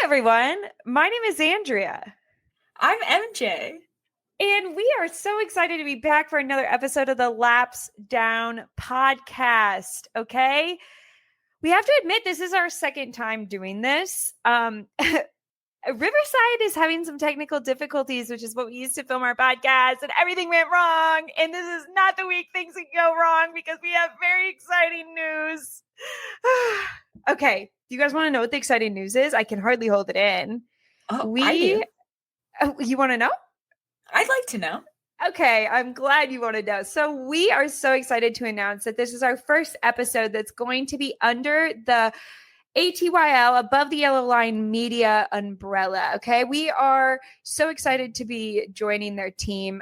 everyone. My name is Andrea. I'm MJ. And we are so excited to be back for another episode of the Laps Down podcast. Okay. We have to admit, this is our second time doing this. Riverside is having some technical difficulties, which is what we used to film our podcast, and everything went wrong. And this is not the week things can go wrong because we have very exciting news. Okay. Do you guys want to know what the exciting news is? I can hardly hold it in. Oh, I do. You want to know? I'd like to know. Okay, I'm glad you want to know. So we are so excited to announce that this is our first episode that's going to be under the ATYL, Above the Yellow Line Media umbrella. Okay, we are so excited to be joining their team.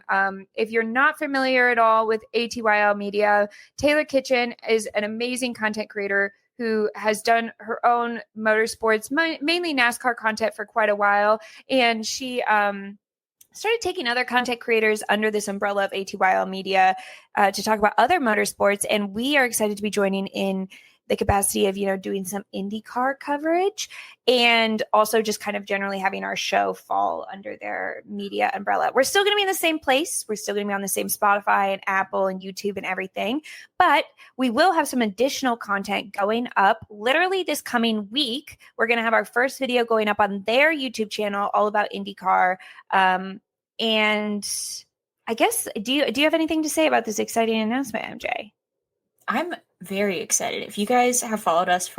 If you're not familiar at all with ATYL Media, Taylor Kitchen is an amazing content creator who has done her own motorsports, mainly NASCAR content for quite a while. And she started taking other content creators under this umbrella of ATYL Media to talk about other motorsports. And we are excited to be joining in the capacity of, doing some IndyCar coverage and also just kind of generally having our show fall under their media umbrella. We're still going to be in the same place. We're still going to be on the same Spotify and Apple and YouTube and everything, but we will have some additional content going up literally this coming week. We're going to have our first video going up on their YouTube channel, all about IndyCar. And I guess, do you have anything to say about this exciting announcement, MJ? I'm very excited. If you guys have followed us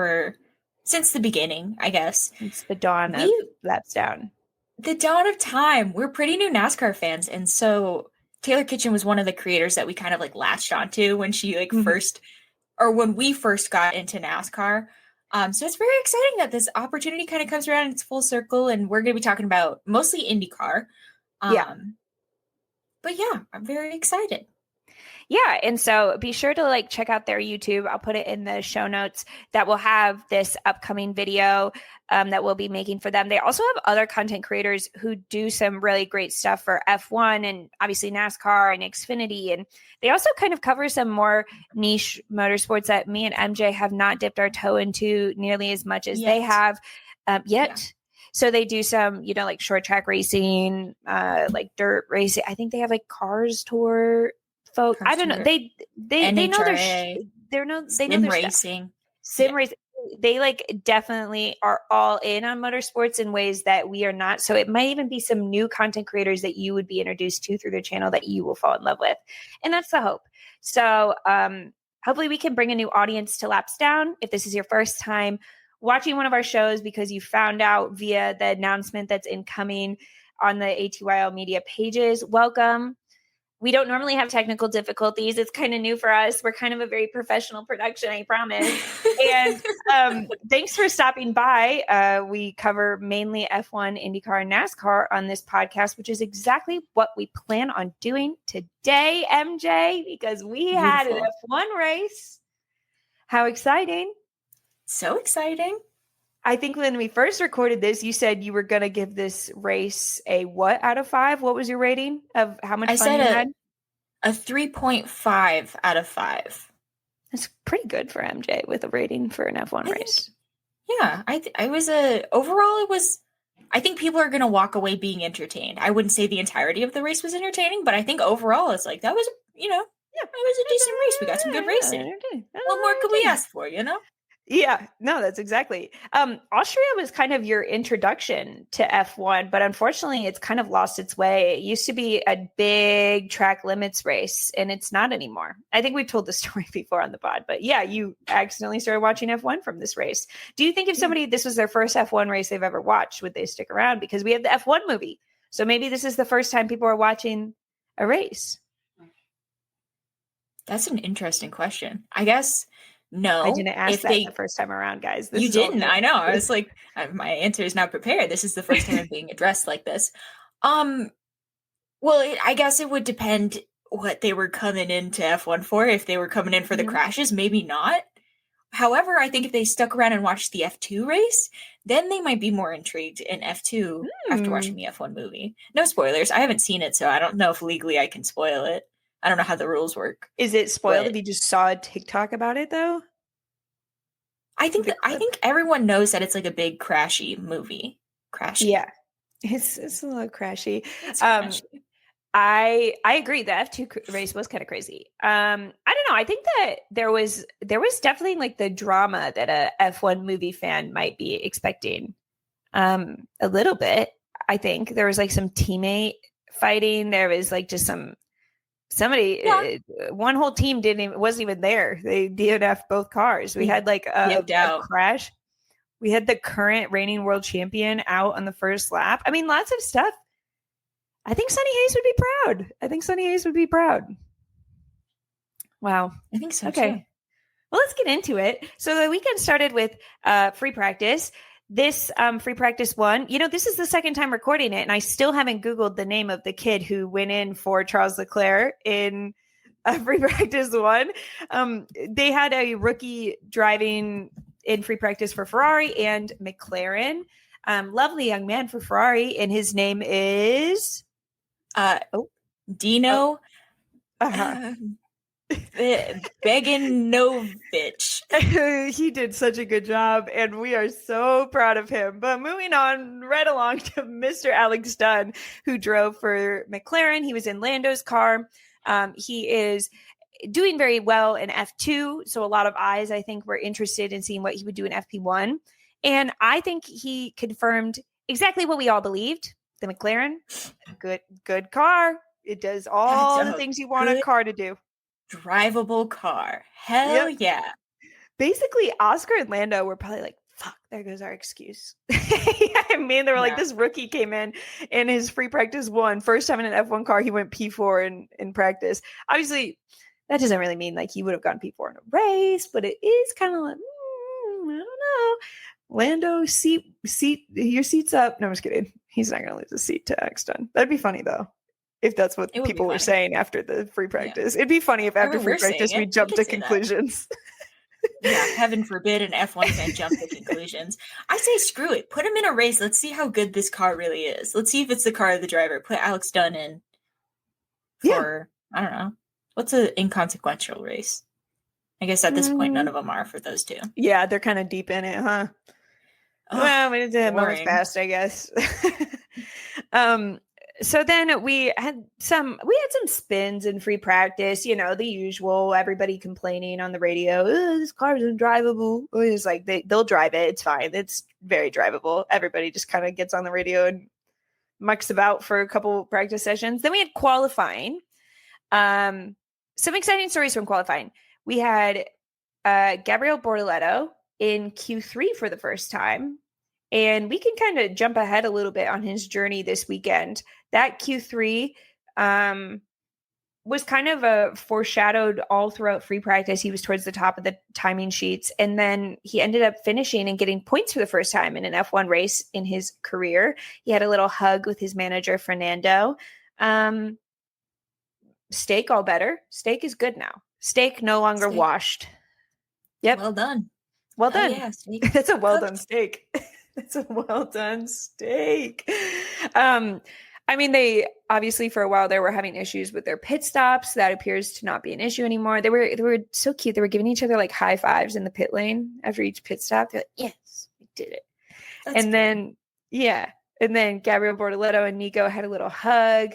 since the beginning, I guess. It's the dawn of Laps Down. The dawn of time. We're pretty new NASCAR fans. And so Taylor Kitchen was one of the creators that we kind of latched onto when she when we first got into NASCAR. So it's very exciting that this opportunity kind of comes around in its full circle, and we're going to be talking about mostly IndyCar. But yeah, I'm very excited. Yeah. And so be sure to check out their YouTube. I'll put it in the show notes that will have this upcoming video that we'll be making for them. They also have other content creators who do some really great stuff for F1 and obviously NASCAR and Xfinity. And they also kind of cover some more niche motorsports that me and MJ have not dipped our toe into nearly as much as they have yet. Yeah. So they do some, short track racing, dirt racing. I think they have Cars Tour folk. I don't know. They know their racing. Sim racing. They definitely are all in on motorsports in ways that we are not. So it might even be some new content creators that you would be introduced to through their channel that you will fall in love with. And that's the hope. So hopefully we can bring a new audience to Laps Down. If this is your first time watching one of our shows because you found out via the announcement that's incoming on the ATYL Media pages, welcome. We don't normally have technical difficulties. It's kind of new for us. We're kind of a very professional production, I promise. And thanks for stopping by. We cover mainly F1, IndyCar, and NASCAR on this podcast, which is exactly what we plan on doing today, MJ, because we had an F1 race. How exciting. So exciting. I think when we first recorded this, you said you were going to give this race a what out of 5? What was your rating of how much fun you had? A 3.5 out of 5. That's pretty good for MJ with a rating for an F1 race. Overall, I think people are going to walk away being entertained. I wouldn't say the entirety of the race was entertaining, but I think overall it's that was, it was a decent race. We got some good racing. What more could we ask for, Yeah, no, that's exactly. Austria was kind of your introduction to F1, but unfortunately it's kind of lost its way. It used to be a big track limits race and it's not anymore. I think we've told the story before on the pod, but yeah, you accidentally started watching F1 from this race. Do you think if this was their first F1 race they've ever watched, would they stick around? Because we have the F1 movie. So maybe this is the first time people are watching a race. That's an interesting question. I guess no. I didn't ask that the first time around, guys. You didn't. I know. I was like, my answer is not prepared. This is the first time I'm being addressed like this. Well, I guess it would depend what they were coming into F1 for. If they were coming in for the crashes, maybe not. However, I think if they stuck around and watched the F2 race, then they might be more intrigued in F2 after watching the F1 movie. No spoilers. I haven't seen it, so I don't know if legally I can spoil it. I don't know how the rules work. Is it spoiled if you just saw a TikTok about it, though? I think everyone knows that it's a big crashy movie. crashy. Yeah, it's a little crashy. It's crashy. I agree. The F2 race was kind of crazy. I don't know. I think that there was definitely like the drama that a F1 movie fan might be expecting. A little bit. I think there was like some teammate fighting. There was like just one whole team wasn't even there. They DNF both cars. We had like a crash. We had the current reigning world champion out on the first lap. I mean, lots of stuff. I think Sonny Hayes would be proud. Wow. I think so. Okay. Too. Well, let's get into it. So the weekend started with free practice. This free practice one, this is the second time recording it, and I still haven't Googled the name of the kid who went in for Charles Leclerc in free practice one. They had a rookie driving in free practice for Ferrari and McLaren. Lovely young man for Ferrari, and his name is Dino Beginovich. He did such a good job, and we are so proud of him. But moving on right along to Mr. Alex Dunn, who drove for McLaren. He was in Lando's car. He is doing very well in F2, so a lot of eyes, I think, were interested in seeing what he would do in FP1. And I think he confirmed exactly what we all believed. The McLaren, good car. It does all the things you want a car to do. Drivable car. Hell yeah. Basically, Oscar and Lando were probably like, fuck, there goes our excuse. I mean, they were like, this rookie came in his free practice one. First time in an F1 car, he went P4 in practice. Obviously, that doesn't really mean like he would have gone P4 in a race, but it is kind of like, I don't know. Lando, your seat's up. No, I'm just kidding. He's not going to lose a seat to Axton. That'd be funny, though. If that's what people were saying after the free practice. It'd be funny if after free practice we jumped to conclusions. Yeah, heaven forbid an F1 fan jump to conclusions. I say screw it. Put him in a race. Let's see how good this car really is. Let's see if it's the car of the driver. Put Alex Dunn in for, I don't know. What's an inconsequential race? I guess at this point, none of them are for those two. Yeah, they're kind of deep in it, huh? Well, we did moments past, I guess. So then we had some spins in free practice, the usual, everybody complaining on the radio, this car is undrivable. It's like they'll drive it. It's fine. It's very drivable. Everybody just kind of gets on the radio and mucks about for a couple practice sessions. Then we had qualifying. Some exciting stories from qualifying. We had Gabriel Bortoleto in Q3 for the first time. And we can kind of jump ahead a little bit on his journey this weekend. That Q3 was kind of foreshadowed all throughout free practice. He was towards the top of the timing sheets. And then he ended up finishing and getting points for the first time in an F1 race in his career. He had a little hug with his manager, Fernando. Steak all better. Steak is good now. Steak no longer washed. Yep. Well done. Well done. Yeah, That's a well done steak. It's a well done steak. I mean, they obviously for a while they were having issues with their pit stops. That appears to not be an issue anymore. They were so cute. They were giving each other like high fives in the pit lane after each pit stop. They're like, yes, we did it. And then Gabriel Bortoleto and Nico had a little hug.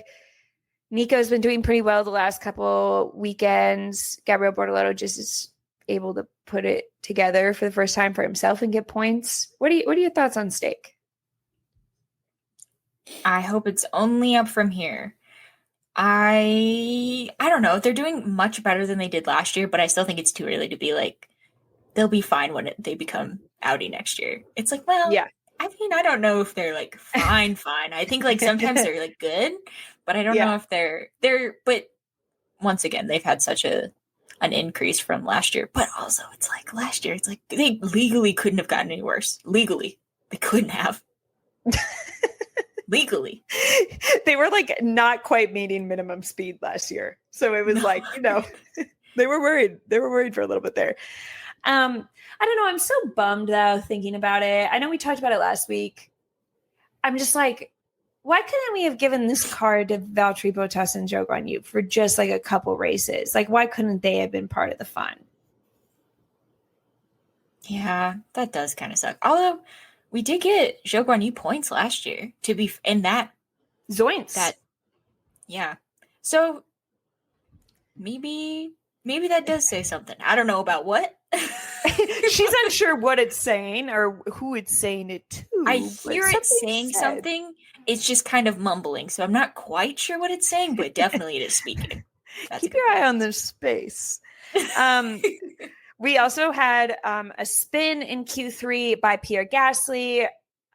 Nico's been doing pretty well the last couple weekends. Gabriel Bortoleto just is able to put it together for the first time for himself and get points. What are your thoughts on Steak? I hope it's only up from here. I don't know. They're doing much better than they did last year, but I still think it's too early to be like, they'll be fine when they become Audi next year. It's like, well, yeah. I mean, I don't know if they're like fine. I think like sometimes they're like good, but I don't know if they're, but once again, they've had such an increase from last year, but also it's like last year, it's like they legally couldn't have gotten any worse. Legally, they couldn't have. Legally. They were like not quite meeting minimum speed last year. So it was like, they were worried. They were worried for a little bit there. I don't know. I'm so bummed though, thinking about it. I know we talked about it last week. I'm just like, why couldn't we have given this car to Valtteri Bottas and Zhou Guanyu for just like a couple races? Like, why couldn't they have been part of the fun? Yeah, that does kind of suck. Although We did get Zhou Guanyu points last year to be in that. Zoinks. Yeah. So maybe that does say something. I don't know about what. She's unsure what it's saying or who it's saying it to. I hear it saying something. It's just kind of mumbling, so I'm not quite sure what it's saying, but definitely it is speaking. Keep your eye on this space. We also had a spin in Q3 by Pierre Gasly,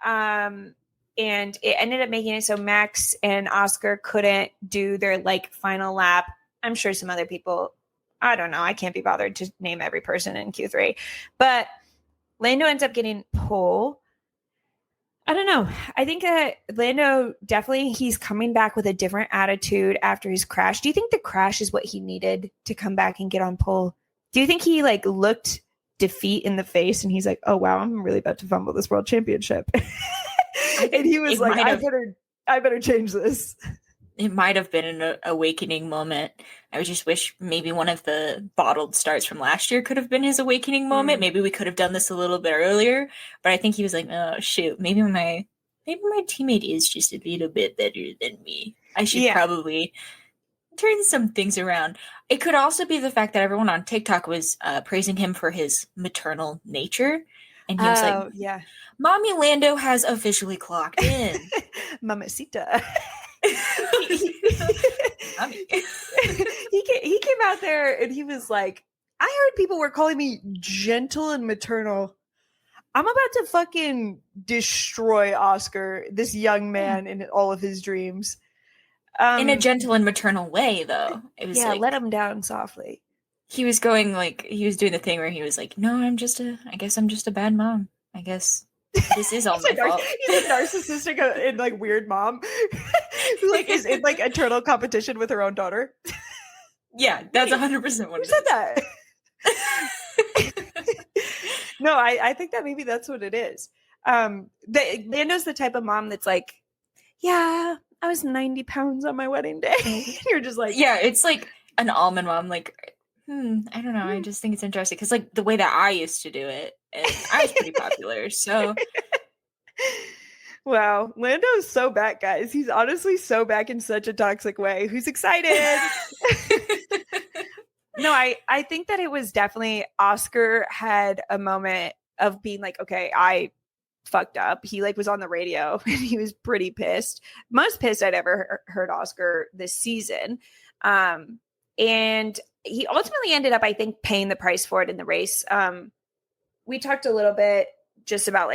and it ended up making it so Max and Oscar couldn't do their final lap. I'm sure some other people, I don't know, I can't be bothered to name every person in Q3, but Lando ends up getting pole. I don't know. I think Lando definitely, he's coming back with a different attitude after his crash. Do you think the crash is what he needed to come back and get on pole? Do you think he looked defeat in the face and he's like, oh wow, I'm really about to fumble this world championship? And he was like, I better change this. It might have been an awakening moment. I just wish maybe one of the bottled starts from last year could have been his awakening moment. Maybe we could have done this a little bit earlier. But I think he was like, oh shoot, maybe my teammate is just a little bit better than me. I should probably turn some things around. It could also be the fact that everyone on TikTok was praising him for his maternal nature. And he was like, yeah, Mommy Lando has officially clocked in. Mamacita. He came out there and he was like, I heard people were calling me gentle and maternal. I'm about to fucking destroy Oscar, this young man, in all of his dreams. In a gentle and maternal way, though. It was let him down softly. He was going he was doing the thing where he was like, no, I guess I'm just a bad mom. I guess this is all my fault. He's a narcissistic and weird mom who is in eternal competition with her own daughter. Yeah, that's 100% what Who said that? No, I think that maybe that's what it is. Lando's the type of mom that's like, yeah, I was 90 pounds on my wedding day. You're just like, yeah, it's like an almond mom. I don't know. I just think it's interesting because the way that I used to do it, and I was pretty popular. So, wow, Lando's so back, guys. He's honestly so back in such a toxic way. Who's excited? No, I think that it was definitely Oscar had a moment of being like, okay, I fucked up. He was on the radio and he was pretty pissed. Most pissed I'd ever heard Oscar this season. And he ultimately ended up, I think, paying the price for it in the race. We talked a little bit just about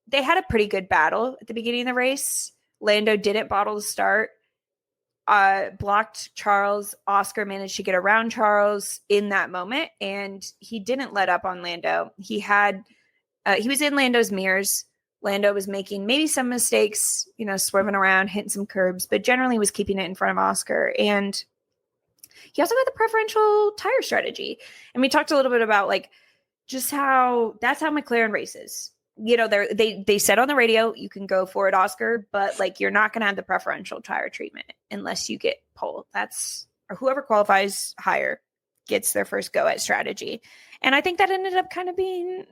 they had a pretty good battle at the beginning of the race. Lando didn't bottle the start, blocked Charles. Oscar managed to get around Charles in that moment, and he didn't let up on Lando. He was in Lando's mirrors. Lando was making maybe some mistakes, swerving around, hitting some curbs, but generally was keeping it in front of Oscar. And he also got the preferential tire strategy. And we talked a little bit about just how that's how McLaren races. They said on the radio, you can go for it, Oscar, but you're not going to have the preferential tire treatment unless you get pole. Or whoever qualifies higher gets their first go at strategy. And I think that ended up kind of being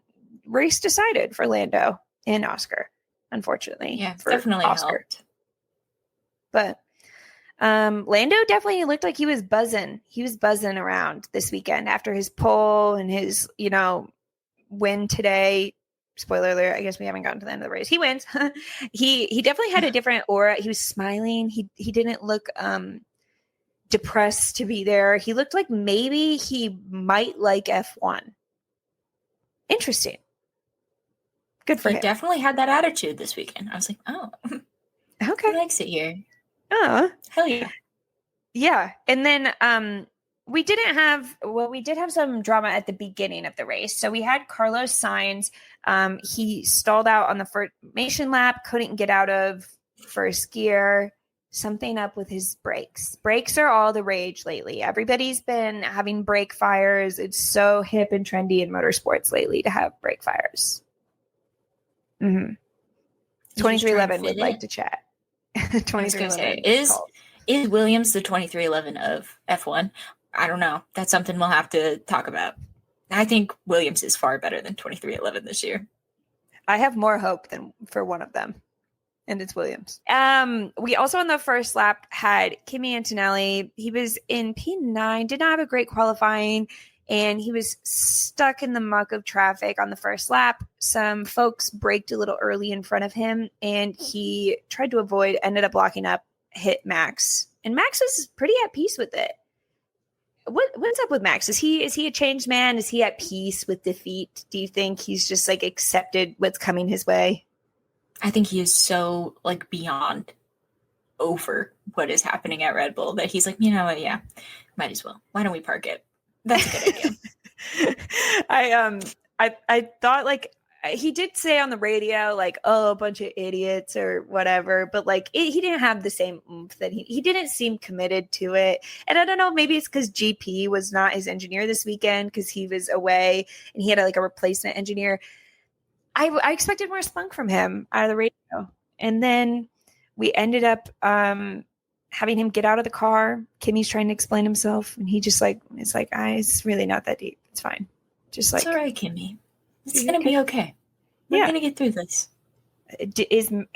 race decided for Lando and Oscar, unfortunately. Yeah, definitely Oscar. Helped. But Lando definitely looked like he was buzzing. He was buzzing around this weekend after his pole and his, win today. Spoiler alert, I guess we haven't gotten to the end of the race. He wins. He definitely had a different aura. He was smiling. He didn't look depressed to be there. He looked like maybe he might like F1. Interesting. Good for him. He definitely had that attitude this weekend. I was like, oh, okay. He likes it here. Oh, hell yeah. Yeah. And then we did have some drama at the beginning of the race. So we had Carlos Sainz. He stalled out on the formation lap, couldn't get out of first gear. Something up with his brakes. Brakes are all the rage lately. Everybody's been having brake fires. It's so hip and trendy in motorsports lately to have brake fires. 2311 would like to chat. 2311 is Williams the 2311 of F1? I don't know. That's something we'll have to talk about. I think Williams is far better than 2311 this year. I have more hope than for one of them, and it's Williams. We also on the first lap had Kimi Antonelli. He was in P9, did not have a great qualifying, and he was stuck in the muck of traffic on the first lap. Some folks braked a little early in front of him, and he tried to avoid, ended up blocking up, hit Max. And Max was pretty at peace with it. What's up with Max? Is he a changed man? Is he at peace with defeat? Do you think he's just like accepted what's coming his way? I think he is so like beyond over what is happening at Red Bull that he's like, you know what? Yeah, might as well. Why don't we park it? That's a good idea. I thought like he did say on the radio like, oh, a bunch of idiots or whatever, but like he didn't have the same oomph that he didn't seem committed to it. And I don't know, maybe it's because GP was not his engineer this weekend because he was away and he had like a replacement engineer. I expected more spunk from him out of the radio. And then we ended up having him get out of the car. Kimmy's trying to explain himself. And he just like, it's like, it's really not that deep. It's fine. Just like, it's all right, Kimmy. It's going to be okay. We're going to get through this.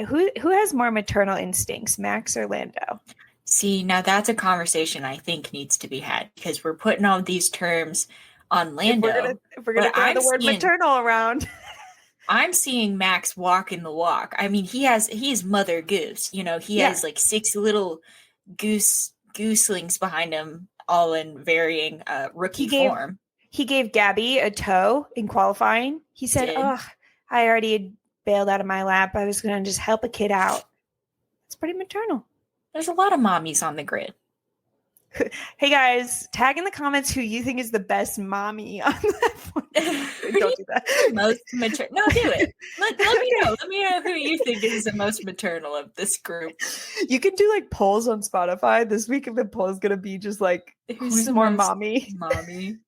Who has more maternal instincts, Max or Lando? See, now that's a conversation I think needs to be had because we're putting all these terms on Lando. If we're going to throw the word maternal around. I'm seeing Max walking the walk. I mean, he's Mother Goose. You know, he has like 6 little gooselings behind him, all in varying rookie form. He gave Gabby a tow in qualifying. He said, I already had bailed out of my lap. I was going to just help a kid out. It's pretty maternal. There's a lot of mommies on the grid. Hey guys, tag in the comments who you think is the best mommy on that one. Don't do that. Most mature. No, do it. Let me know. Let me know who you think is the most maternal of this group. You can do like polls on Spotify. This week the poll is gonna be just like who's more mommy? Mommy.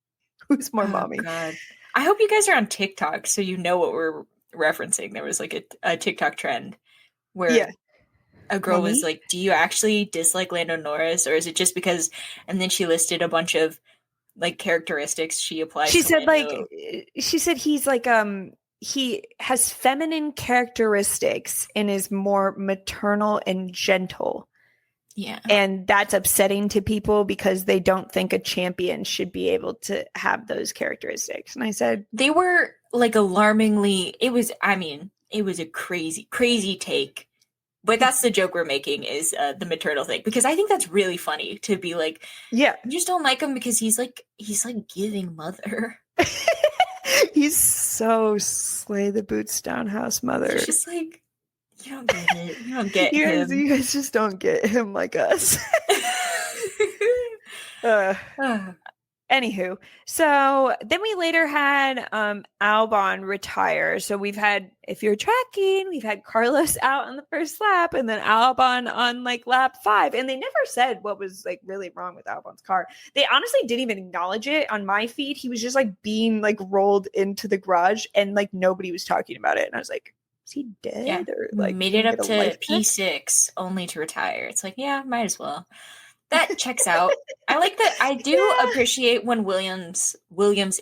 Who's more mommy? God. I hope you guys are on TikTok so you know what we're referencing. There was like a TikTok trend where a girl was like, do you actually dislike Lando Norris, or is it just because? And then she listed a bunch of like characteristics she applies. She said Lando. She said he's like he has feminine characteristics and is more maternal and gentle. Yeah. And that's upsetting to people because they don't think a champion should be able to have those characteristics. And I said they were like alarmingly, it was a crazy take. But that's the joke we're making is the maternal thing, because I think that's really funny to be like, I just don't like him because he's like giving mother. He's so slay the boots down house mother. It's just like, you don't get it. You don't get him. You guys just don't get him like us. Anywho, so then we later had Albon retire. So we've had, if you're tracking, we've had Carlos out on the first lap and then Albon on like lap 5. And they never said what was like really wrong with Albon's car. They honestly didn't even acknowledge it on my feed. He was just like being like rolled into the garage and like nobody was talking about it. And I was like, is he dead? Yeah. Or like made it up to P6 only to retire. It's like, yeah, might as well. That checks out. I like that. I do appreciate when Williams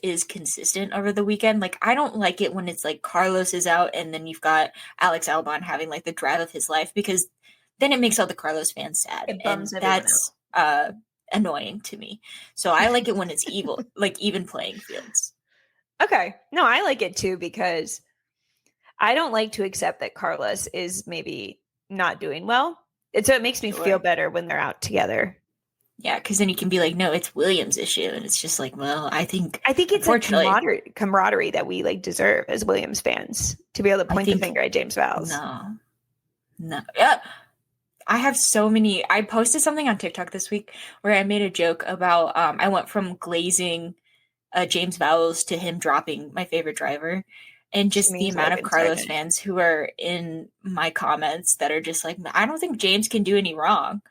is consistent over the weekend. Like, I don't like it when it's like Carlos is out and then you've got Alex Albon having like the drive of his life, because then it makes all the Carlos fans sad. It bums and that's annoying to me. So I like it when it's even playing fields. Okay. No, I like it too, because I don't like to accept that Carlos is maybe not doing well. So it makes me feel better when they're out together. Yeah, because then you can be like, no, it's Williams' issue. And it's just like, well, I think it's a camaraderie that we like deserve as Williams fans, to be able to point the finger at James Vowles. No. Yeah. I have so many. I posted something on TikTok this week where I made a joke about, I went from glazing James Vowles to him dropping my favorite driver. And just the amount of Carlos fans who are in my comments that are just like, I don't think James can do any wrong.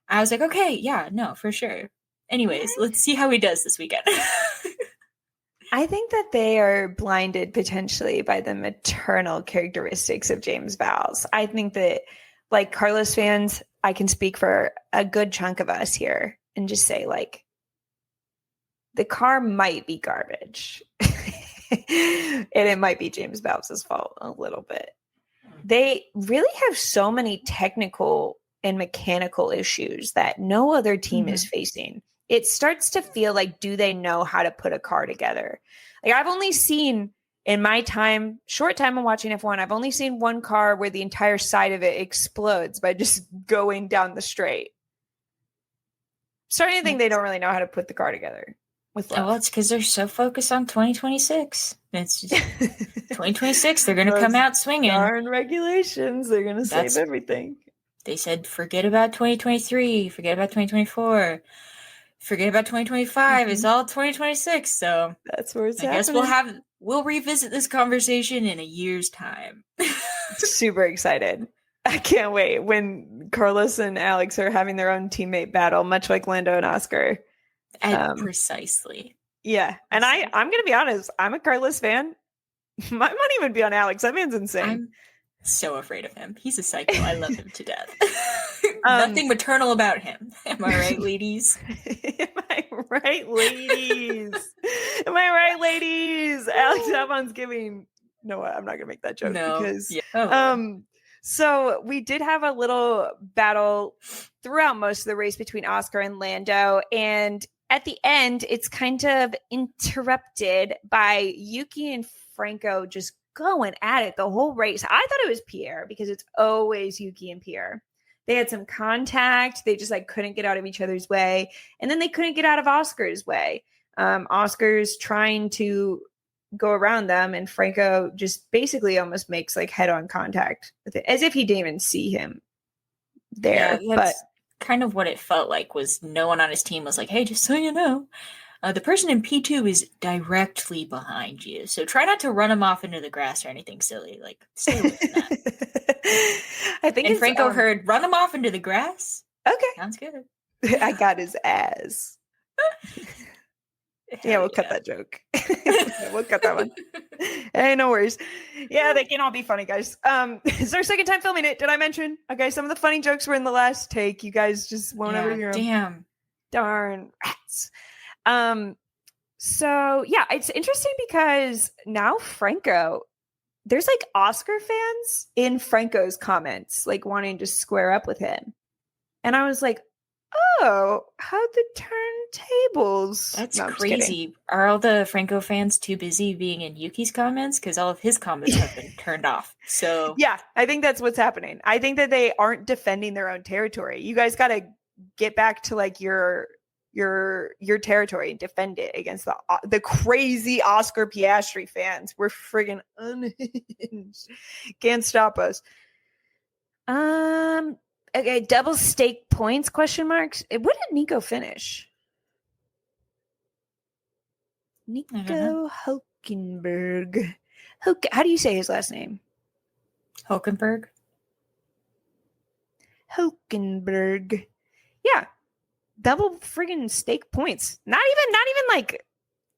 I was like, okay, yeah, no, for sure. Anyways, let's see how he does this weekend. I think that they are blinded potentially by the maternal characteristics of James Vowles. I think that, like, Carlos fans, I can speak for a good chunk of us here and just say, like, the car might be garbage. And it might be James Bowles' fault a little bit. They really have so many technical and mechanical issues that no other team is facing. It starts to feel like, do they know how to put a car together? Like, I've only seen in my short time of watching F1, I've only seen one car where the entire side of it explodes by just going down the straight. Starting to think they don't really know how to put the car together with love. Well, it's because they're so focused on 2026. It's just 2026. They're going to come out swinging. Darn regulations. They're going to save everything. They said, forget about 2023. Forget about 2024. Forget about 2025. It's all 2026. So that's where it's happening. I guess we'll revisit this conversation in a year's time. Super excited. I can't wait when Carlos and Alex are having their own teammate battle, much like Lando and Oscar. Precisely. Yeah. And I'm going to be honest. I'm a Carlos fan. My money would be on Alex. That man's insane. I'm so afraid of him. He's a psycho. I love him to death. Nothing maternal about him. Am I right, ladies? Am I right, ladies? Am I right, ladies? Alex Albon's giving. No, I'm not going to make that joke because. Yeah. So we did have a little battle throughout most of the race between Oscar and Lando, and at the end, it's kind of interrupted by Yuki and Franco just going at it the whole race. I thought it was Pierre because it's always Yuki and Pierre. They had some contact. They just couldn't get out of each other's way. And then they couldn't get out of Oscar's way. Oscar's trying to go around them, and Franco just basically almost makes head-on contact with it, as if he didn't even see him there. Yeah, but kind of what it felt like was no one on his team was like, hey, just so you know, the person in P2 is directly behind you. So try not to run him off into the grass or anything silly. Stay away from that. I think and Franco heard, run him off into the grass. Okay. Sounds good. I got his ass. Yeah, we'll cut that joke. We'll cut that one. Hey, no worries. Yeah, they can all be funny, guys. It's our second time filming it. Did I mention? Okay, some of the funny jokes were in the last take. You guys just won't ever hear them. Damn. Darn rats. So yeah, it's interesting because now Franco, there's Oscar fans in Franco's comments, wanting to square up with him. And I was like, oh, how'd the turntables? That's crazy. Are all the Franco fans too busy being in Yuki's comments? Because all of his comments have been turned off. So yeah, I think that's what's happening. I think that they aren't defending their own territory. You guys got to get back to your territory and defend it against the crazy Oscar Piastri fans. We're friggin' unhinged. Can't stop us. Okay, double stake points, question marks. What did Nico finish? Nico Hulkenberg. How do you say his last name? Hulkenberg. Hulkenberg. Yeah. Double friggin' stake points. Not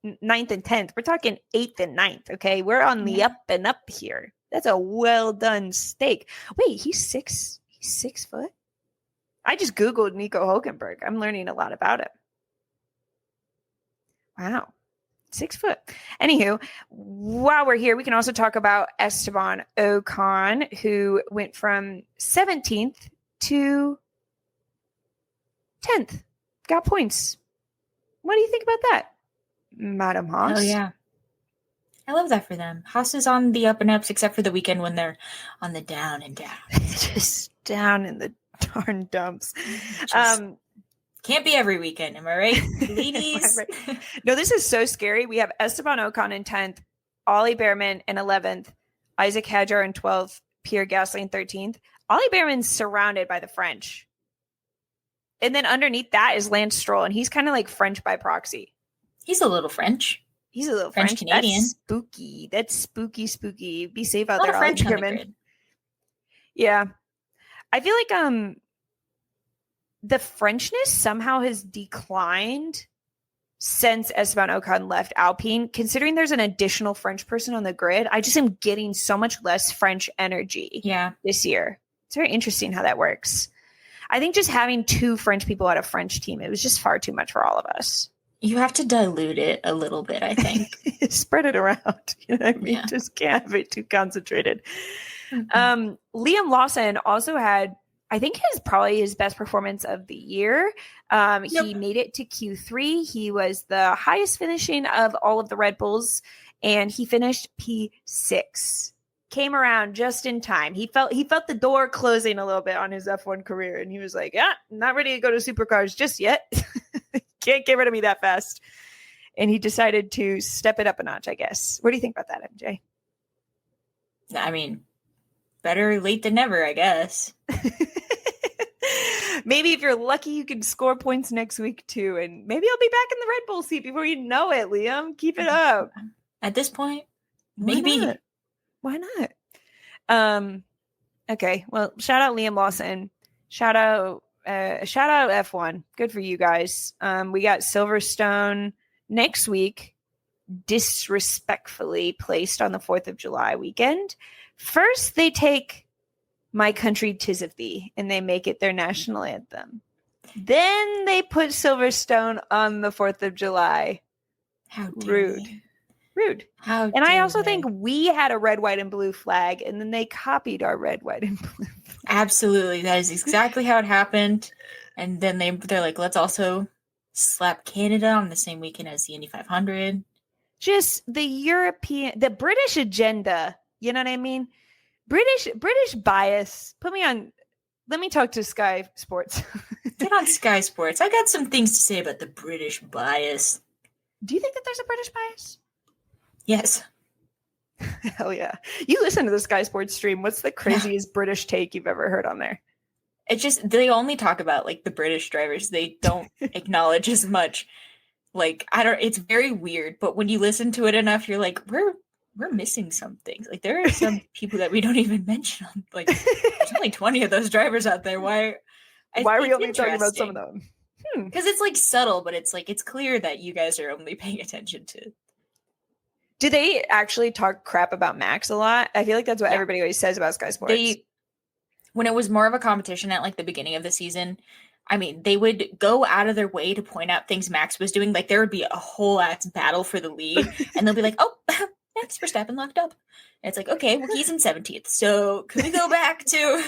even 9th and 10th. We're talking 8th and 9th. Okay. We're on the up and up here. That's a well done stake. Wait, he's 6 foot? I just Googled Nico Hulkenberg. I'm learning a lot about him. Wow. 6 foot. Anywho, while we're here, we can also talk about Esteban Ocon, who went from 17th to 10th. Got points. What do you think about that, Madam Haas? Oh, yeah. I love that for them. Haas is on the up and ups, except for the weekend when they're on the down and down. Just down in the darn dumps. Can't be every weekend, am I right, ladies? Right. No, this is so scary. We have Esteban Ocon in 10th, Ollie Behrman in 11th, Isaac Hadjar in 12th, Pierre Gasly in 13th. Ollie Behrman's surrounded by the French. And then underneath that is Lance Stroll, and he's kind of like French by proxy. He's a little French. He's a little French Canadian. That's spooky. Be safe out there, Ollie Behrman. Yeah. I feel like the Frenchness somehow has declined since Esteban Ocon left Alpine. Considering there's an additional French person on the grid, I just am getting so much less French energy this year. It's very interesting how that works. I think just having 2 French people at a French team, it was just far too much for all of us. You have to dilute it a little bit, I think. Spread it around. You know what I mean? Yeah. Just can't have it too concentrated. Mhm. Liam Lawson also had, I think, probably his best performance of the year. He Yep. made it to Q3. He was the highest finishing of all of the Red Bulls, and he finished P6. Came around just in time. He felt the door closing a little bit on his F1 career, and he was like, "Yeah, not ready to go to supercars just yet. Can't get rid of me that fast." And he decided to step it up a notch, I guess. What do you think about that, MJ? I mean, better late than never, I guess. Maybe if you're lucky, you can score points next week too, and maybe I'll be back in the Red Bull seat before you know it, Liam. Keep it up. At this point, maybe. Why not? Okay. Well, shout out Liam Lawson. Shout out F1. Good for you guys. We got Silverstone next week, disrespectfully placed on the 4th of July weekend. First, they take My Country 'Tis of Thee and they make it their national anthem. Then they put Silverstone on the 4th of July. How rude. And I also think we had a red, white, and blue flag, and then they copied our red, white, and blue flag. Absolutely. That is exactly how it happened. And then they're like, let's also slap Canada on the same weekend as the Indy 500. Just the British agenda. You know what I mean? British bias. Put me on. Let me talk to Sky Sports. Get on Sky Sports. I got some things to say about the British bias. Do you think that there's a British bias? Yes. Hell yeah. You listen to the Sky Sports stream. What's the craziest British take you've ever heard on there? It's just, they only talk about like the British drivers. They don't acknowledge as much. Like, it's very weird, but when you listen to it enough, you're like, we're missing some things. Like, there are some people that we don't even mention. Like, there's only 20 of those drivers out there. Why are we only talking about some of them? Because it's like subtle, but it's like, it's clear that you guys are only paying attention to. Do they actually talk crap about Max a lot? I feel like that's what everybody always says about Sky Sports. When it was more of a competition at like the beginning of the season, I mean, they would go out of their way to point out things Max was doing. Like, there would be a whole ass battle for the lead, and they'll be like, "Oh, Max Verstappen locked up." And it's like, okay, well, he's in 17th, so can we go back to?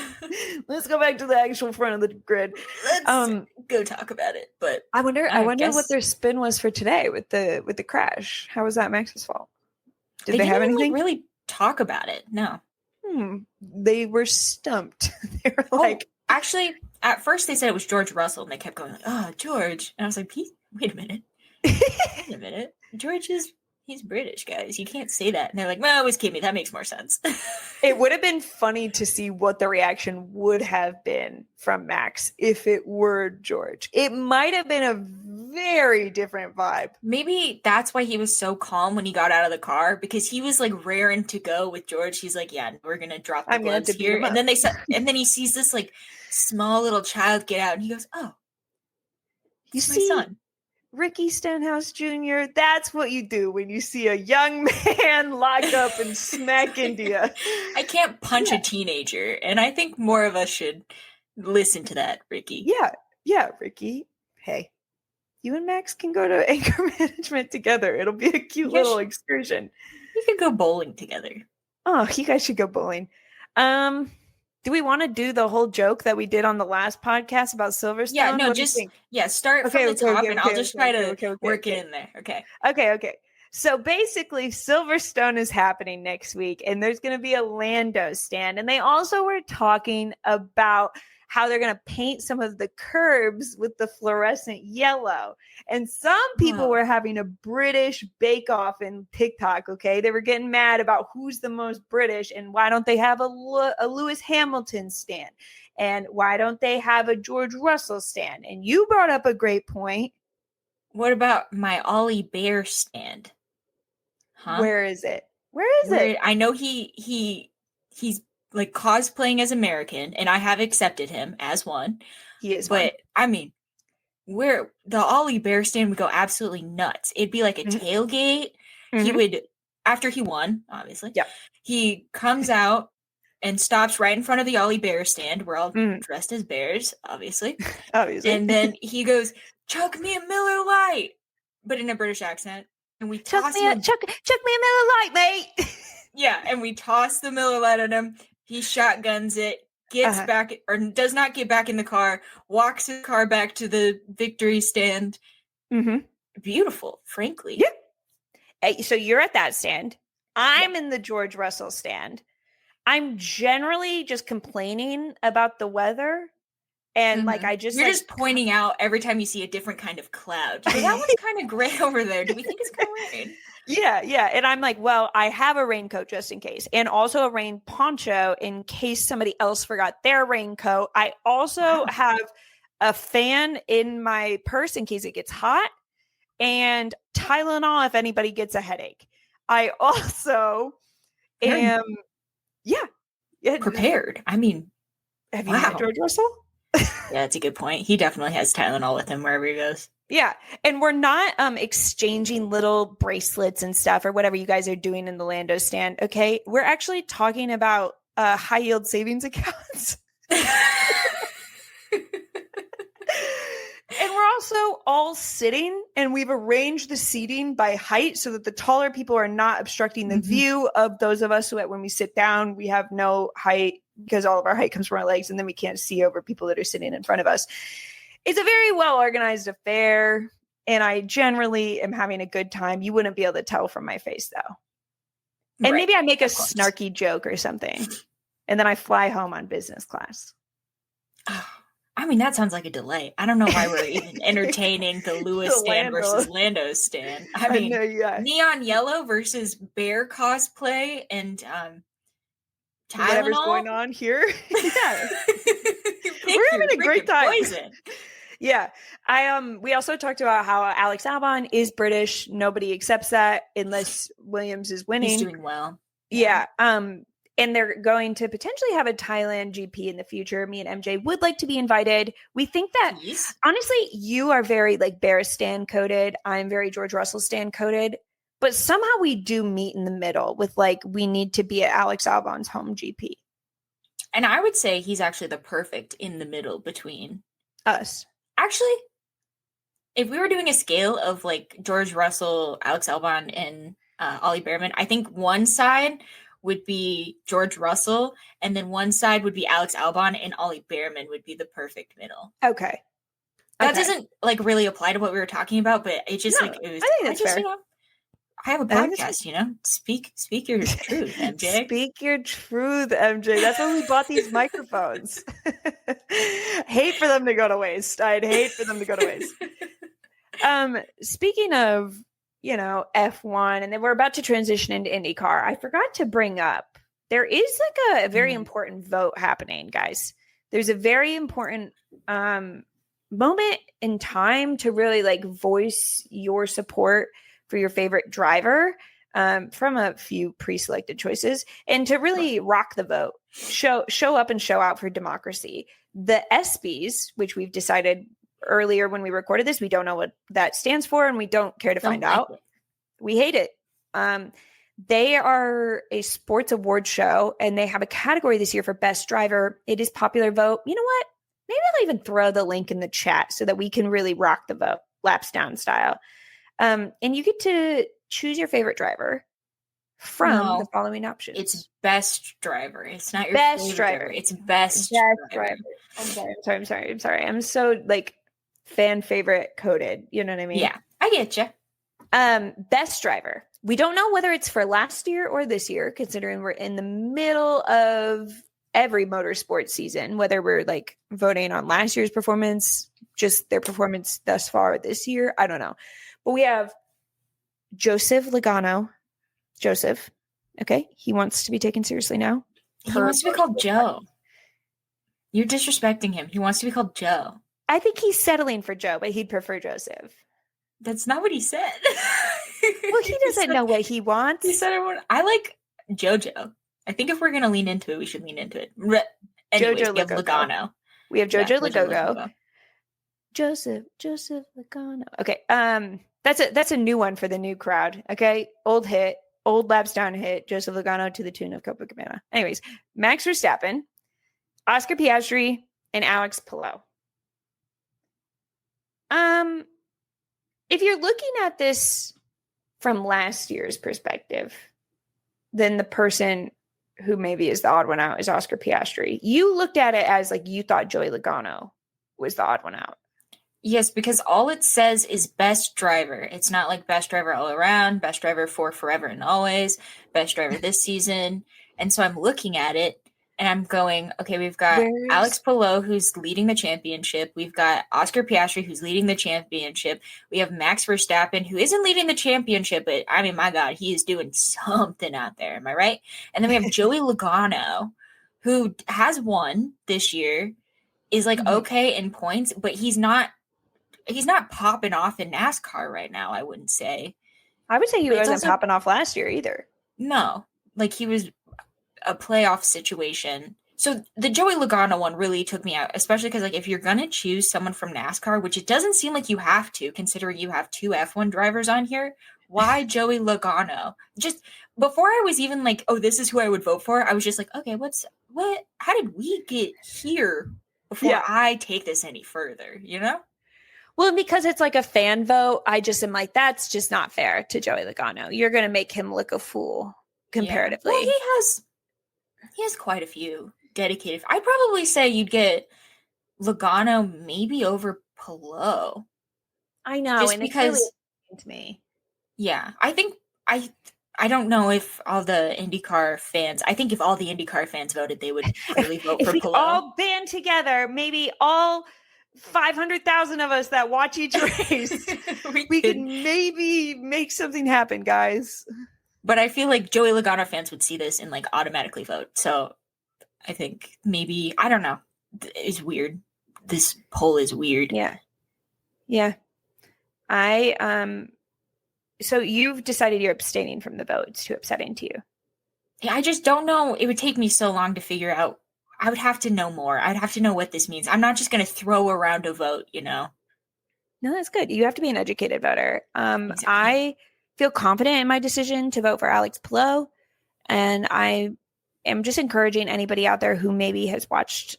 Let's go back to the actual front of the grid. Let's go talk about it. But I wonder what their spin was for today with the crash. How was that Max's fault? Did they have anything? Like, really talk about it? No. They were stumped. They were like, actually, at first they said it was George Russell, and they kept going like, "Oh, George," and I was like, "Wait a minute, George he's British, guys. You can't say that." And they're like, "Well, it was Kimmy. That makes more sense." It would have been funny to see what the reaction would have been from Max if it were George. It might have been a very different vibe. Maybe that's why he was so calm when he got out of the car, because he was like raring to go with George. He's like, "Yeah, we're gonna drop the gloves here." And then and then he sees this like small little child get out, and he goes, "Oh, you see, my son. Ricky Stenhouse Jr., that's what you do when you see a young man lock up and smack India." I can't punch a teenager, and I think more of us should listen to that, Ricky. Yeah, Ricky. Hey, you and Max can go to anger management together. It'll be a cute little excursion. You could go bowling together. Oh, you guys should go bowling. Do we want to do the whole joke that we did on the last podcast about Silverstone? Yeah, no, start from the top, and I'll just try to work it in there. Okay. So basically, Silverstone is happening next week, and there's going to be a Lando stand. And they also were talking about how they're going to paint some of the curbs with the fluorescent yellow. And some people were having a British bake-off in TikTok, okay? They were getting mad about who's the most British and why don't they have a Lewis Hamilton stand? And why don't they have a George Russell stand? And you brought up a great point. What about my Ollie Bear stand? Huh? Where is it? I know he's like cosplaying as American, and I have accepted him as one. He is, but I mean, where the Ollie Bear stand would go absolutely nuts. It'd be like a tailgate. He would, after he won, obviously. Yeah. He comes out and stops right in front of the Ollie Bear stand. We're all dressed as bears, obviously. Obviously. And then he goes, "Chuck me a Miller Lite." but in a British accent. And we chuck toss me a Miller Lite, mate. Yeah, and we toss the Miller Lite at him. He shotguns it, gets back, or does not get back in the car, walks his car back to the victory stand. Mm-hmm. Beautiful, frankly. Yeah. Hey, so you're at that stand. I'm in the George Russell stand. I'm generally just complaining about the weather. And like, I just You're just pointing out every time you see a different kind of cloud. So that one's kind of gray over there. Do we think it's going to rain? Yeah. And I'm like, well, I have a raincoat just in case, and also a rain poncho in case somebody else forgot their raincoat. I also have a fan in my purse in case it gets hot, and Tylenol if anybody gets a headache. I also am, prepared. I mean, have you met George Russell? Yeah, that's a good point. He definitely has Tylenol with him wherever he goes. Yeah. And we're not exchanging little bracelets and stuff or whatever you guys are doing in the Lando stand. Okay. We're actually talking about high yield savings accounts. And we're also all sitting, and we've arranged the seating by height so that the taller people are not obstructing the view of those of us who, when we sit down, we have no height because all of our height comes from our legs, and then we can't see over people that are sitting in front of us. It's a very well organized affair, and I generally am having a good time. You wouldn't be able to tell from my face, though. And maybe I make a snarky joke or something, and then I fly home on business class. I mean, that sounds like a delay. I don't know why we're even entertaining the Lewis stand versus Lando stand. I mean, neon yellow versus bear cosplay and Tylenol. Whatever's going on here. Yeah. We're having a great time. Poison. Yeah. We also talked about how Alex Albon is British. Nobody accepts that unless Williams is winning. He's doing well. Yeah. And they're going to potentially have a Thailand GP in the future. Me and MJ would like to be invited. We think that, honestly, you are very like Bear stand coded. I'm very George Russell stand coded. But somehow we do meet in the middle with like, we need to be at Alex Albon's home GP. And I would say he's actually the perfect in the middle between us. Actually, if we were doing a scale of like George Russell, Alex Albon, and Ollie Behrman, I think one side would be George Russell, and then one side would be Alex Albon, and Ollie Behrman would be the perfect middle. Okay. That doesn't like really apply to what we were talking about, but it just like it was. I think that's fair. You know, I have a podcast, you know. Speak your truth, MJ. Speak your truth, MJ. That's why we bought these microphones. Hate for them to go to waste. I'd hate for them to go to waste. Speaking of, you know, F1, and then we're about to transition into IndyCar. I forgot to bring up, there is like a very important vote happening, guys. There's a very important moment in time to really like voice your support for your favorite driver from a few pre-selected choices, and to really rock the vote, show up and show out for democracy. The ESPYs, which we've decided earlier when we recorded this, we don't know what that stands for, and we don't care to find out. We hate it. They are a sports award show, and they have a category this year for best driver. It is popular vote. You know what? Maybe I'll even throw the link in the chat so that we can really rock the vote, laps down style. And you get to choose your favorite driver from the following options. It's best driver. It's not your best driver. It's best driver. I'm sorry. I'm so like fan favorite coded. You know what I mean? Yeah, I get you. Best driver. We don't know whether it's for last year or this year, considering we're in the middle of every motorsport season, whether we're like voting on last year's performance, just their performance thus far this year. I don't know. But we have Joseph Logano. Joseph. Okay. He wants to be taken seriously now. He wants to be called Joe. You're disrespecting him. He wants to be called Joe. I think he's settling for Joe, but he'd prefer Joseph. That's not what he said. Well, he doesn't know what he wants. He said, I like JoJo. I think if we're going to lean into it, we should lean into it. Anyways, Jojo we have Logano. We have Jojo Logano. Joseph Logano. Okay. That's a new one for the new crowd. Okay. Old laps down hit, Joseph Logano to the tune of Copacabana. Anyways, Max Verstappen, Oscar Piastri, and Alex Palou. if you're looking at this from last year's perspective, then the person who maybe is the odd one out is Oscar Piastri. You looked at it as like you thought Joey Logano was the odd one out. Yes, because all it says is best driver. It's not like best driver all around, best driver for forever and always, best driver this season. And so I'm looking at it and I'm going, okay, we've got Alex Palou, who's leading the championship. We've got Oscar Piastri, who's leading the championship. We have Max Verstappen, who isn't leading the championship, but I mean, my God, he is doing something out there. Am I right? And then we have Joey Logano, who has won this year, is like okay in points, but he's not popping off in NASCAR right now, I wouldn't say. I would say he wasn't popping off last year either. No, like he was a playoff situation. So the Joey Logano one really took me out, especially because like if you're going to choose someone from NASCAR, which it doesn't seem like you have to, considering you have 2 F1 drivers on here, why Joey Logano? Just before I was even like, oh, this is who I would vote for, I was just like, okay, how did we get here before I take this any further, you know? Well, because it's like a fan vote, I just am like, that's just not fair to Joey Logano. You're going to make him look a fool comparatively. Yeah. Well, he has quite a few dedicated. I'd probably say you'd get Logano maybe over Palou. I know, just and because it's really to me. Yeah, I think I don't know if all the IndyCar fans. I think if all the IndyCar fans voted, they would clearly vote for Palou. If we all band together, maybe all 500,000 of us that watch each race, we could maybe make something happen, guys. But I feel like Joey Logano fans would see this and like automatically vote. So I think maybe, I don't know. It's weird. This poll is weird. Yeah. So you've decided you're abstaining from the vote. It's too upsetting to you. Yeah, I just don't know. It would take me so long to figure out. I would have to know more. I'd have to know what this means. I'm not just going to throw around a vote, you know? No, that's good. You have to be an educated voter. Exactly. I feel confident in my decision to vote for Alex Palou. And I am just encouraging anybody out there who maybe has watched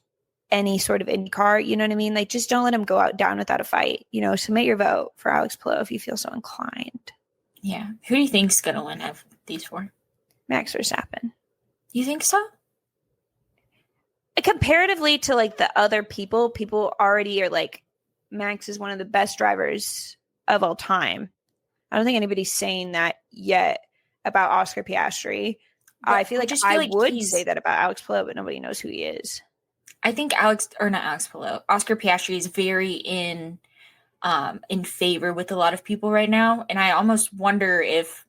any sort of IndyCar, you know what I mean? Like, just don't let him go out down without a fight. You know, submit your vote for Alex Palou if you feel so inclined. Yeah. Who do you think's going to win of these 4? Max Verstappen. You think so? Comparatively to like the other people already are like, Max is one of the best drivers of all time. I don't think anybody's saying that yet about Oscar Piastri. But I feel like I would say that about Alex Palou, but nobody knows who he is. I think Oscar Piastri is very in favor with a lot of people right now. And I almost wonder if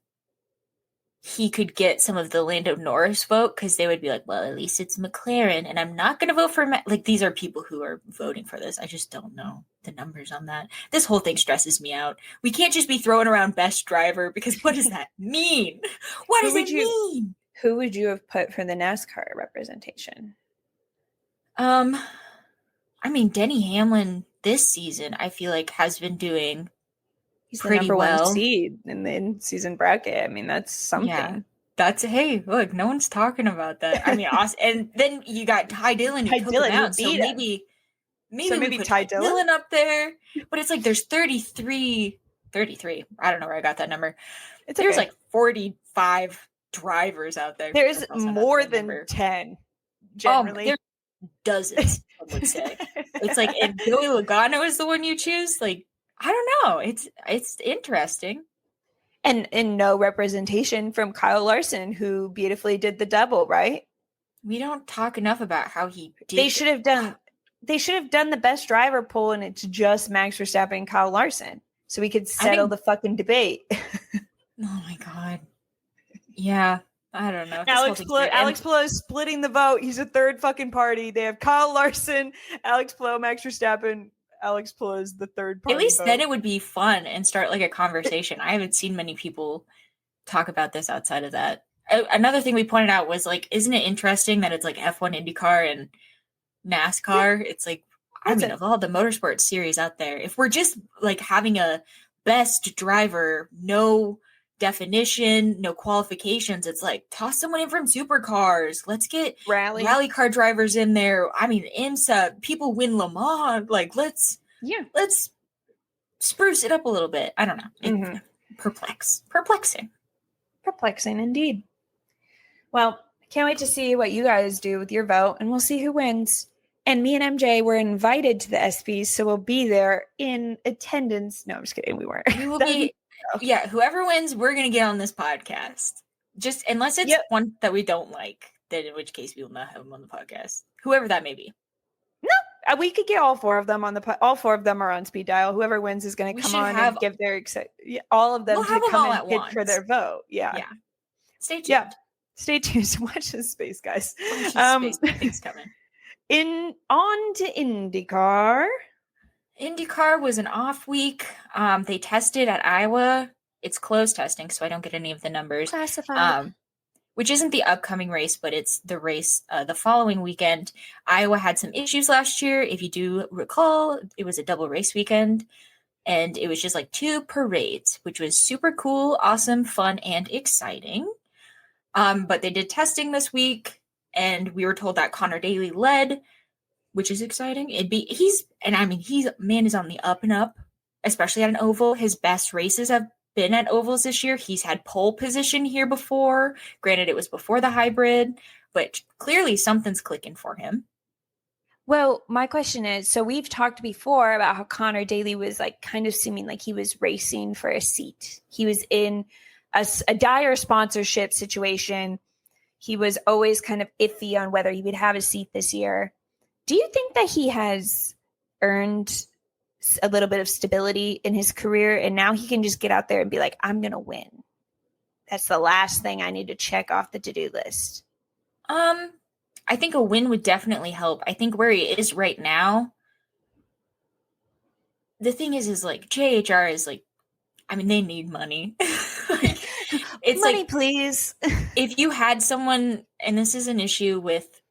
he could get some of the Lando Norris vote, because they would be like, well, at least it's McLaren, and I'm not going to vote for like, these are people who are voting for this. I just don't know the numbers on that. This whole thing stresses me out. We can't just be throwing around best driver, because what does that mean? What does it mean? Who would you have put for the NASCAR representation? I mean, Denny Hamlin this season, I feel like, has been doing He's the number one seed in the in-season bracket. I mean, that's something. Yeah, hey, look, no one's talking about that. I mean, and then you got Ty Dillon who took him out, so maybe we put Ty Dillon up there. But it's like there's 33. I don't know where I got that number. There's like 45 drivers out there. There's more than 10. Generally, there's dozens. I would say it's like, and Joey Logano is the one you choose. Like, I don't know. It's interesting. And no representation from Kyle Larson, who beautifully did the double, right? We don't talk enough about how he did. They should have done the best driver poll, and it's just Max Verstappen and Kyle Larson, so we could settle the fucking debate. Oh my God. Yeah. I don't know. Alex Palou is splitting the vote. He's a third fucking party. They have Kyle Larson, Alex Palou, Max Verstappen. Alex Palou is the third party. At least then it would be fun and start like a conversation. I haven't seen many people talk about this outside of that. Another thing we pointed out was like, isn't it interesting that it's like F1 IndyCar and NASCAR? Yeah. It's like, of all the motorsport series out there, if we're just like having a best driver, no definition, no qualifications, it's like toss someone in from supercars. Let's get rally car drivers in there. I mean, IMSA, people win Le Mans. Like, let's spruce it up a little bit. I don't know. Perplexing indeed. Well, I can't wait to see what you guys do with your vote, and we'll see who wins. And me and MJ were invited to the ESPYs, so we'll be there in attendance. No, I'm just kidding. We weren't. We will be. Yeah, whoever wins, we're gonna get on this podcast. Just unless it's one that we don't like, then in which case we will not have them on the podcast. Whoever that may be. No, we could get all four of them on the. All four of them are on speed dial. Whoever wins is going to come on and give their all of them to come and bid for their vote. Yeah. Stay tuned. Yeah. Stay tuned. So watch this space, guys. Things coming. On to IndyCar. IndyCar was an off week. They tested at Iowa. It's closed testing, so I don't get any of the numbers. Classified. Which isn't the upcoming race, but it's the race the following weekend. Iowa had some issues last year. If you do recall, it was a double race weekend, and it was just like 2 parades, which was super cool, awesome, fun, and exciting. But they did testing this week, and we were told that Connor Daly led, which is exciting. He's man is on the up and up, especially at an oval. His best races have been at ovals this year. He's had pole position here before. Granted, it was before the hybrid, but clearly something's clicking for him. Well, my question is, so we've talked before about how Connor Daly was like kind of seeming like he was racing for a seat. He was in a dire sponsorship situation. He was always kind of iffy on whether he would have a seat this year. Do you think that he has earned a little bit of stability in his career, and now he can just get out there and be like, I'm going to win? That's the last thing I need to check off the to-do list. I think a win would definitely help. I think where he is right now, the thing is like JHR is like, I mean, they need money. It's money, like, please. If you had someone, and this is an issue with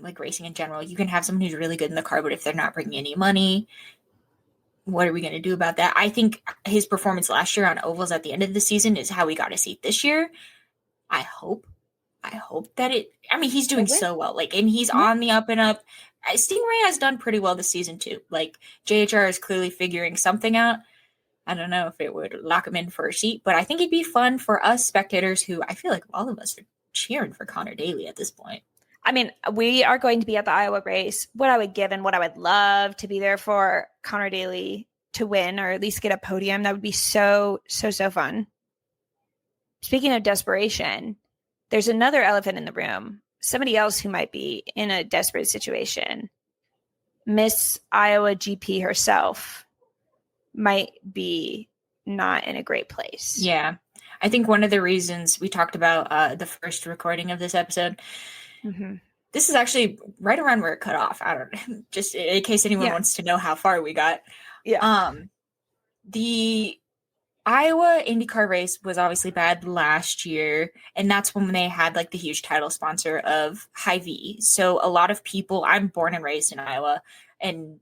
like racing in general, you can have someone who's really good in the car, but if they're not bringing any money, what are we going to do about that? I think his performance last year on ovals at the end of the season is how we got a seat this year. I hope that he's doing so well. Like, and he's on the up and up. Stingray has done pretty well this season too. Like, JHR is clearly figuring something out. I don't know if it would lock him in for a seat, but I think it'd be fun for us spectators who I feel like all of us are cheering for Connor Daly at this point. I mean, we are going to be at the Iowa race. What I would give and what I would love to be there for Connor Daly to win, or at least get a podium. That would be so fun. Speaking of desperation, there's another elephant in the room. Somebody else who might be in a desperate situation. Miss Iowa GP herself might be not in a great place. Yeah. I think one of the reasons we talked about the first recording of this episode, this is actually right around where it cut off. I don't know, just in case anyone wants to know how far we got. Yeah. The Iowa IndyCar race was obviously bad last year, and that's when they had like the huge title sponsor of Hy-Vee. So a lot of people, I'm born and raised in Iowa, and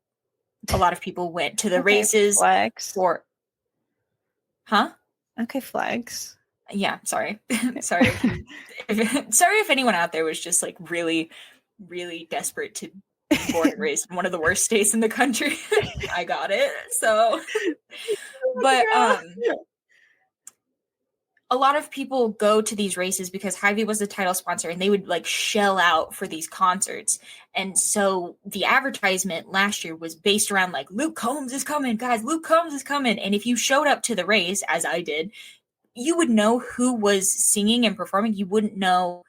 a lot of people went to the races for, Okay, flags. Yeah, sorry. Sorry if anyone out there was just like really, really desperate to be born and raised in one of the worst states in the country. I got it. So, but a lot of people go to these races because Hy-Vee was the title sponsor, and they would like shell out for these concerts. And so the advertisement last year was based around like, Luke Combs is coming, guys. Luke Combs is coming. And if you showed up to the race, as I did, you would know who was singing and performing. You wouldn't know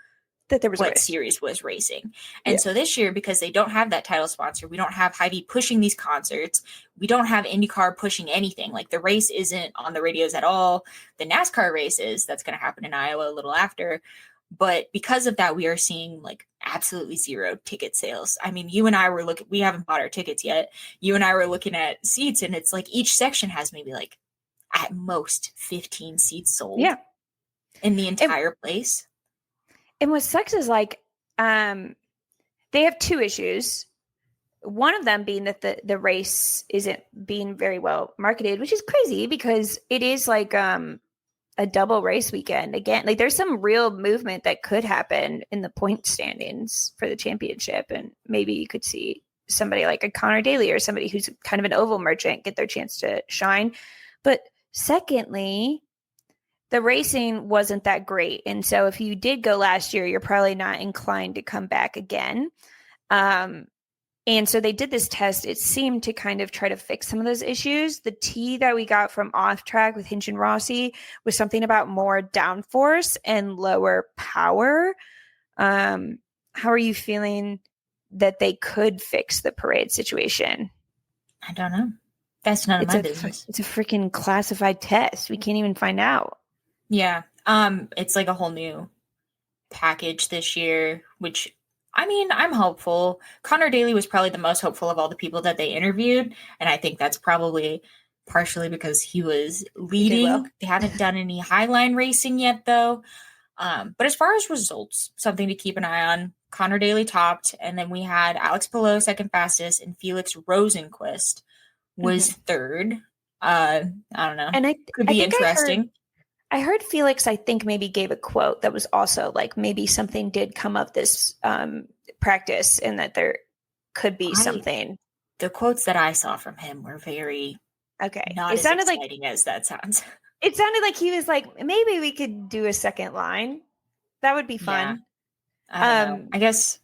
that there was what series was racing. And so this year, because they don't have that title sponsor, we don't have Hy-Vee pushing these concerts. We don't have IndyCar pushing anything. Like, the race isn't on the radios at all. The NASCAR race is. That's going to happen in Iowa a little after. But because of that, we are seeing like absolutely zero ticket sales. I mean, you and I were we haven't bought our tickets yet. You and I were looking at seats, and it's like each section has maybe like at most 15 seats sold in the entire place. And what sucks is like, they have two issues. One of them being that the race isn't being very well marketed, which is crazy because it is like a double race weekend. Again, like there's some real movement that could happen in the point standings for the championship, and maybe you could see somebody like a Connor Daly or somebody who's kind of an oval merchant get their chance to shine. But secondly, the racing wasn't that great. And so if you did go last year, you're probably not inclined to come back again. And so they did this test. It seemed to kind of try to fix some of those issues. The T that we got from off track with Hinch and Rossi was something about more downforce and lower power. How are you feeling that they could fix the parade situation? I don't know. That's none of my business. It's a freaking classified test. We can't even find out. Yeah. It's like a whole new package this year, which, I mean, I'm hopeful. Connor Daly was probably the most hopeful of all the people that they interviewed. And I think that's probably partially because he was leading. They haven't done any highline racing yet, though. But as far as results, something to keep an eye on, Connor Daly topped, and then we had Alex Palou second fastest, and Felix Rosenqvist was third. I don't know. And could be interesting. I heard Felix, I think, maybe gave a quote that was also like maybe something did come up this practice and that there could be something. The quotes that I saw from him were very not as exciting as that sounds. It sounded like he was like, maybe we could do a second line. That would be fun. Yeah. I don't know. I guess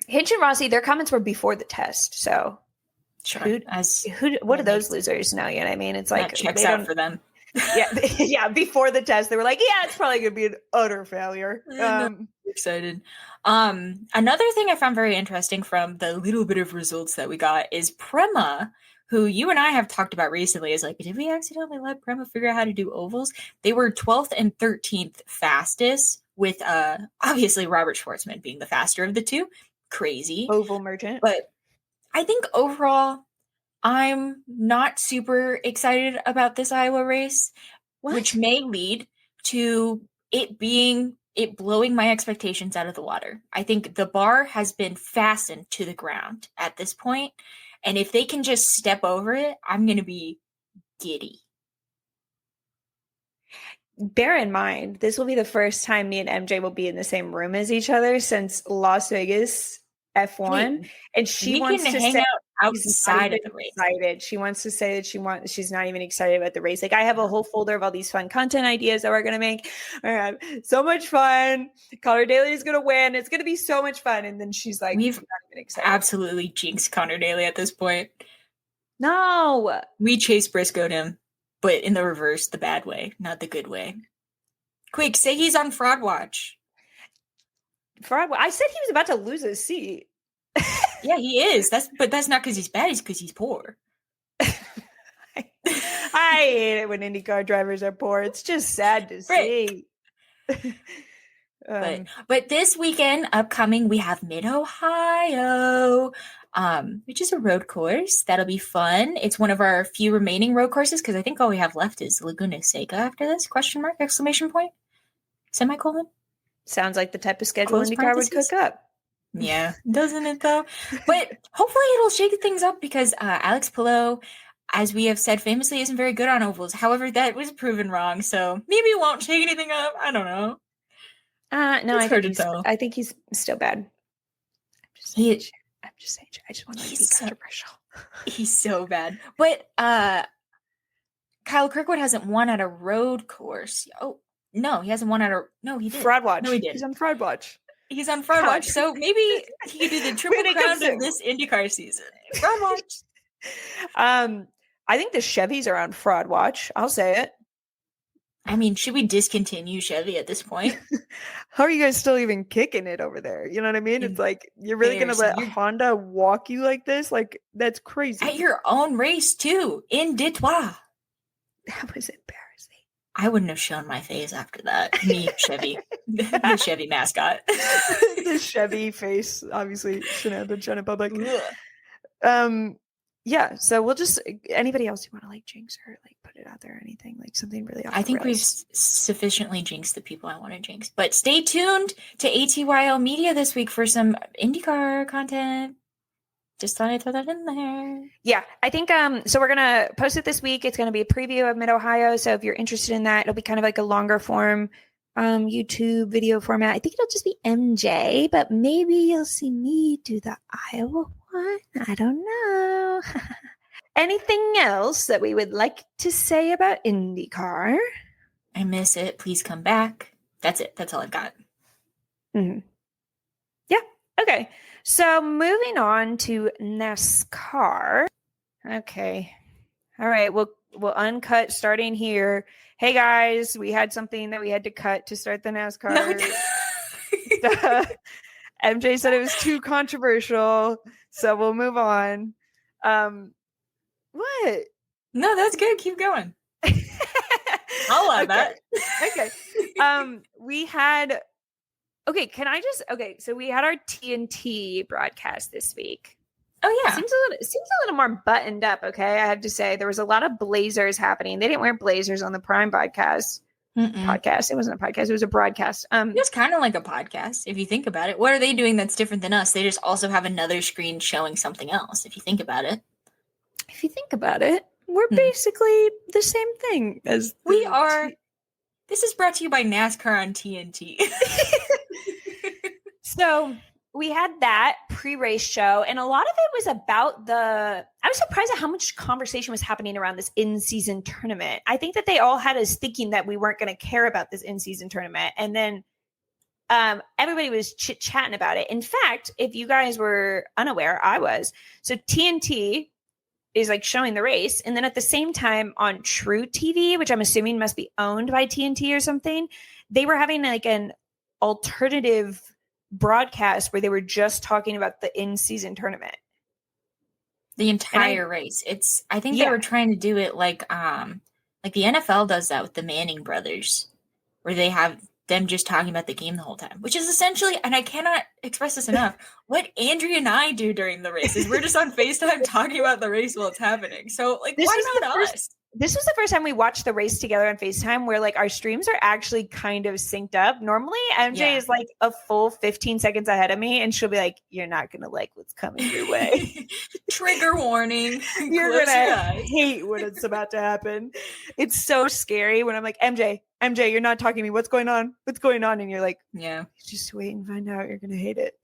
Hinch and Rossi, their comments were before the test, so sure. What are those losers know? You know what I mean? It's like that checks out for them. yeah. Before the test, they were like, "Yeah, it's probably going to be an utter failure." Excited. Another thing I found very interesting from the little bit of results that we got is Prema, who you and I have talked about recently. Is like, did we accidentally let Prema figure out how to do ovals? They were 12th and 13th fastest, with obviously Robert Schwartzman being the faster of the two. Crazy oval merchant, but I think overall, I'm not super excited about this Iowa race, which may lead to it blowing my expectations out of the water. I think the bar has been fastened to the ground at this point, and if they can just step over it, I'm going to be giddy. Bear in mind, this will be the first time me and MJ will be in the same room as each other since Las Vegas F1, and she wants to hang out outside of the race. Excited. She wants to say that she's not even excited about the race. Like, I have a whole folder of all these fun content ideas that we're gonna make. All right, so much fun. Connor Daly is gonna win. It's gonna be so much fun. And then she's like, we've not even excited. Absolutely jinxed Connor Daly at this point. No, we Chase Briscoed him, but in the reverse, the bad way, not the good way. Quick, say he's on fraud watch. I said he was about to lose his seat. Yeah, he is. But that's not because he's bad. It's because he's poor. I hate it when IndyCar drivers are poor. It's just sad to see. But this weekend, upcoming, we have Mid-Ohio, which is a road course. That'll be fun. It's one of our few remaining road courses because I think all we have left is Laguna Seca after this, ? Exclamation point, semicolon. Sounds like the type of schedule IndyCar would cook up. Yeah, doesn't it though? But hopefully it'll shake things up because Alex Palou, as we have said famously, isn't very good on ovals. However, that was proven wrong, so maybe it won't shake anything up. I don't know. No, I think he's still bad. I'm just saying. I just want to be controversial. He's so bad. But Kyle Kirkwood hasn't won at a road course. Oh, no, he hasn't won at a... No, he did. Fraud watch. No, he did. He's on fraud watch. He's on fraud watch. So maybe he could do the triple crown of this IndyCar season. Fraud watch. I think the Chevys are on fraud watch. I'll say it. I mean, should we discontinue Chevy at this point? How are you guys still even kicking it over there? You know what I mean? It's like, you're really going to let Honda walk you like this? Like, that's crazy. At your own race, too, in Detroit. That was embarrassing. I wouldn't have shown my face after that. Me, Chevy. The Chevy mascot. The Chevy face, obviously, shouldn't have been shown in public. Yeah, so we'll just, anybody else who want to like jinx or like put it out there or anything, like something really off I think we've sufficiently jinxed the people I want to jinx. But stay tuned to ATYL Media this week for some IndyCar content. Just thought I'd throw that in there. Yeah, I think so we're gonna post it this week. It's gonna be a preview of Mid-Ohio. So if you're interested in that, it'll be kind of like a longer form YouTube video format. I think it'll just be MJ, but maybe you'll see me do the Iowa What? I don't know. Anything else that we would like to say about IndyCar? I miss it. Please come back. That's it. That's all I've got. Mm-hmm. Yeah. Okay. So moving on to NASCAR. Okay. All right. We'll uncut starting here. Hey guys, we had something that we had to cut to start the NASCAR. No. MJ said it was too controversial, so we'll move on. What? No, that's good. Keep going. I'll love that. Okay. We had. Okay, can I just? Okay, so we had our TNT broadcast this week. Oh yeah, seems a little more buttoned up. Okay, I have to say there was a lot of blazers happening. They didn't wear blazers on the Prime podcast. Podcast. It wasn't a podcast. It was a broadcast. It's kind of like a podcast if you think about it. What are they doing that's different than us? They just also have another screen showing something else. If you think about it. If you think about it, we're basically the same thing as we are. This is brought to you by NASCAR on TNT. So we had that pre-race show, and a lot of it was about I was surprised at how much conversation was happening around this in-season tournament. I think that they all had us thinking that we weren't going to care about this in-season tournament. And then everybody was chit-chatting about it. In fact, if you guys were unaware, I was. So TNT is like showing the race. And then at the same time on True TV, which I'm assuming must be owned by TNT or something, they were having like an alternative broadcast where they were just talking about the in-season tournament. The entire race. I think they were trying to do it like the NFL does that with the Manning brothers, where they have them just talking about the game the whole time, which is essentially, and I cannot express this enough, what Andrea and I do during the race is we're just on FaceTime talking about the race while it's happening. So like, why not us? This was the first time we watched the race together on FaceTime where like our streams are actually kind of synced up. Normally MJ is like a full 15 seconds ahead of me and she'll be like, you're not going to like what's coming your way. Trigger warning. You're going to hate when it's about to happen. It's so scary when I'm like, MJ, you're not talking to me. What's going on? What's going on? And you're like, yeah, just wait and find out. You're going to hate it.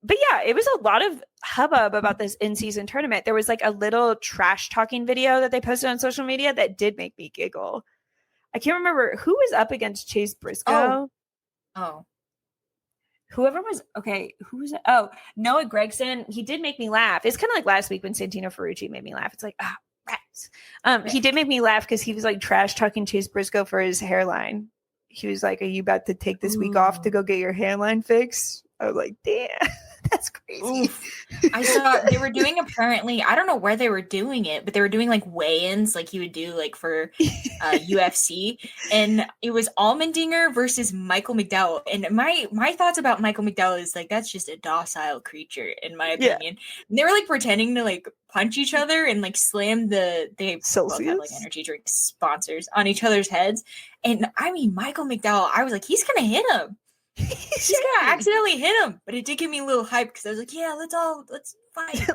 But yeah, it was a lot of hubbub about this in-season tournament. There was like a little trash talking video that they posted on social media that did make me giggle. I can't remember who was up against Chase Briscoe. Oh. Whoever was, okay, who was it? Oh, Noah Gragson. He did make me laugh. It's kind of like last week when Santino Ferrucci made me laugh. It's like, rats. He did make me laugh because he was like trash talking Chase Briscoe for his hairline. He was like, are you about to take this week off to go get your hairline fixed? I was like, damn. That's crazy. Oof. I saw they were doing apparently, I don't know where they were doing it, but they were doing like weigh-ins like you would do like for UFC. And it was Allmendinger versus Michael McDowell. And my thoughts about Michael McDowell is like, that's just a docile creature in my opinion. Yeah. And they were like pretending to like punch each other and like slam they both have like energy drink sponsors on each other's heads. And I mean, Michael McDowell, I was like, he's going to hit him. He's gonna accidentally hit him, but it did give me a little hype because I was like, "Yeah, let's fight.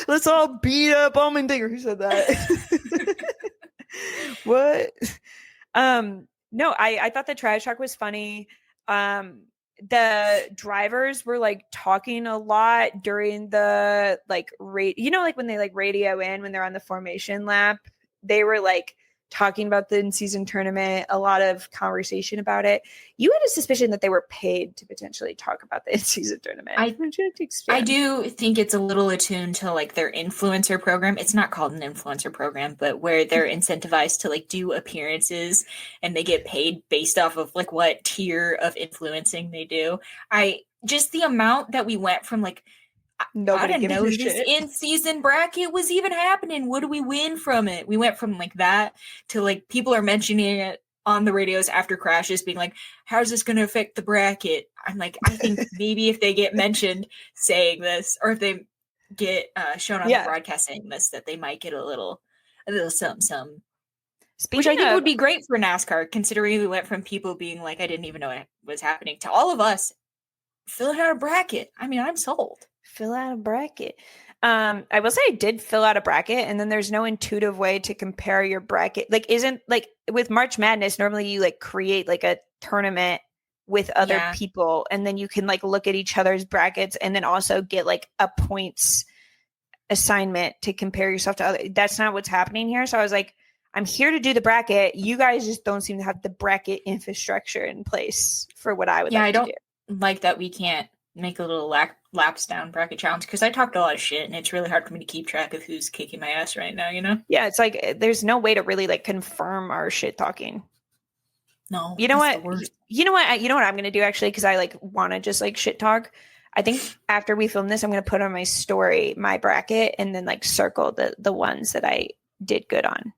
let's all beat up Allmendinger." Who said that? What? No, I thought the trash talk was funny. The drivers were like talking a lot during the like like when they like radio in when they're on the formation lap. They were like talking about the in-season tournament, a lot of conversation about it. You had a suspicion that they were paid to potentially talk about the in-season tournament. I do think it's a little attuned to like their influencer program. It's not called an influencer program, but where they're incentivized to like do appearances and they get paid based off of like what tier of influencing they do. Just the amount that we went from like, nobody I didn't know this in-season bracket was even happening. What do we win from it? We went from like that to like people are mentioning it on the radios after crashes, being like, how's this going to affect the bracket? I'm like, I think maybe if they get mentioned saying this, or if they get shown on the broadcast saying this, that they might get a little some. Which I think would be great for NASCAR, considering we went from people being like, I didn't even know what was happening, to all of us filling out a bracket. I mean, I'm sold. Fill out a bracket. I will say I did fill out a bracket, and then there's no intuitive way to compare your bracket. Like, isn't like with March Madness, normally you like create like a tournament with other people, and then you can like look at each other's brackets and then also get like a points assignment to compare yourself to other. That's not what's happening here. So I was like, I'm here to do the bracket. You guys just don't seem to have the bracket infrastructure in place for what I would like to do. Like that we can't make a little laps down bracket challenge, because I talked a lot of shit and it's really hard for me to keep track of who's kicking my ass right now, you know? Yeah, it's like there's no way to really like confirm our shit talking. No. You know what? You know what I'm going to do actually, because I like want to just like shit talk. I think after we film this, I'm going to put on my story my bracket and then like circle the ones that I did good on,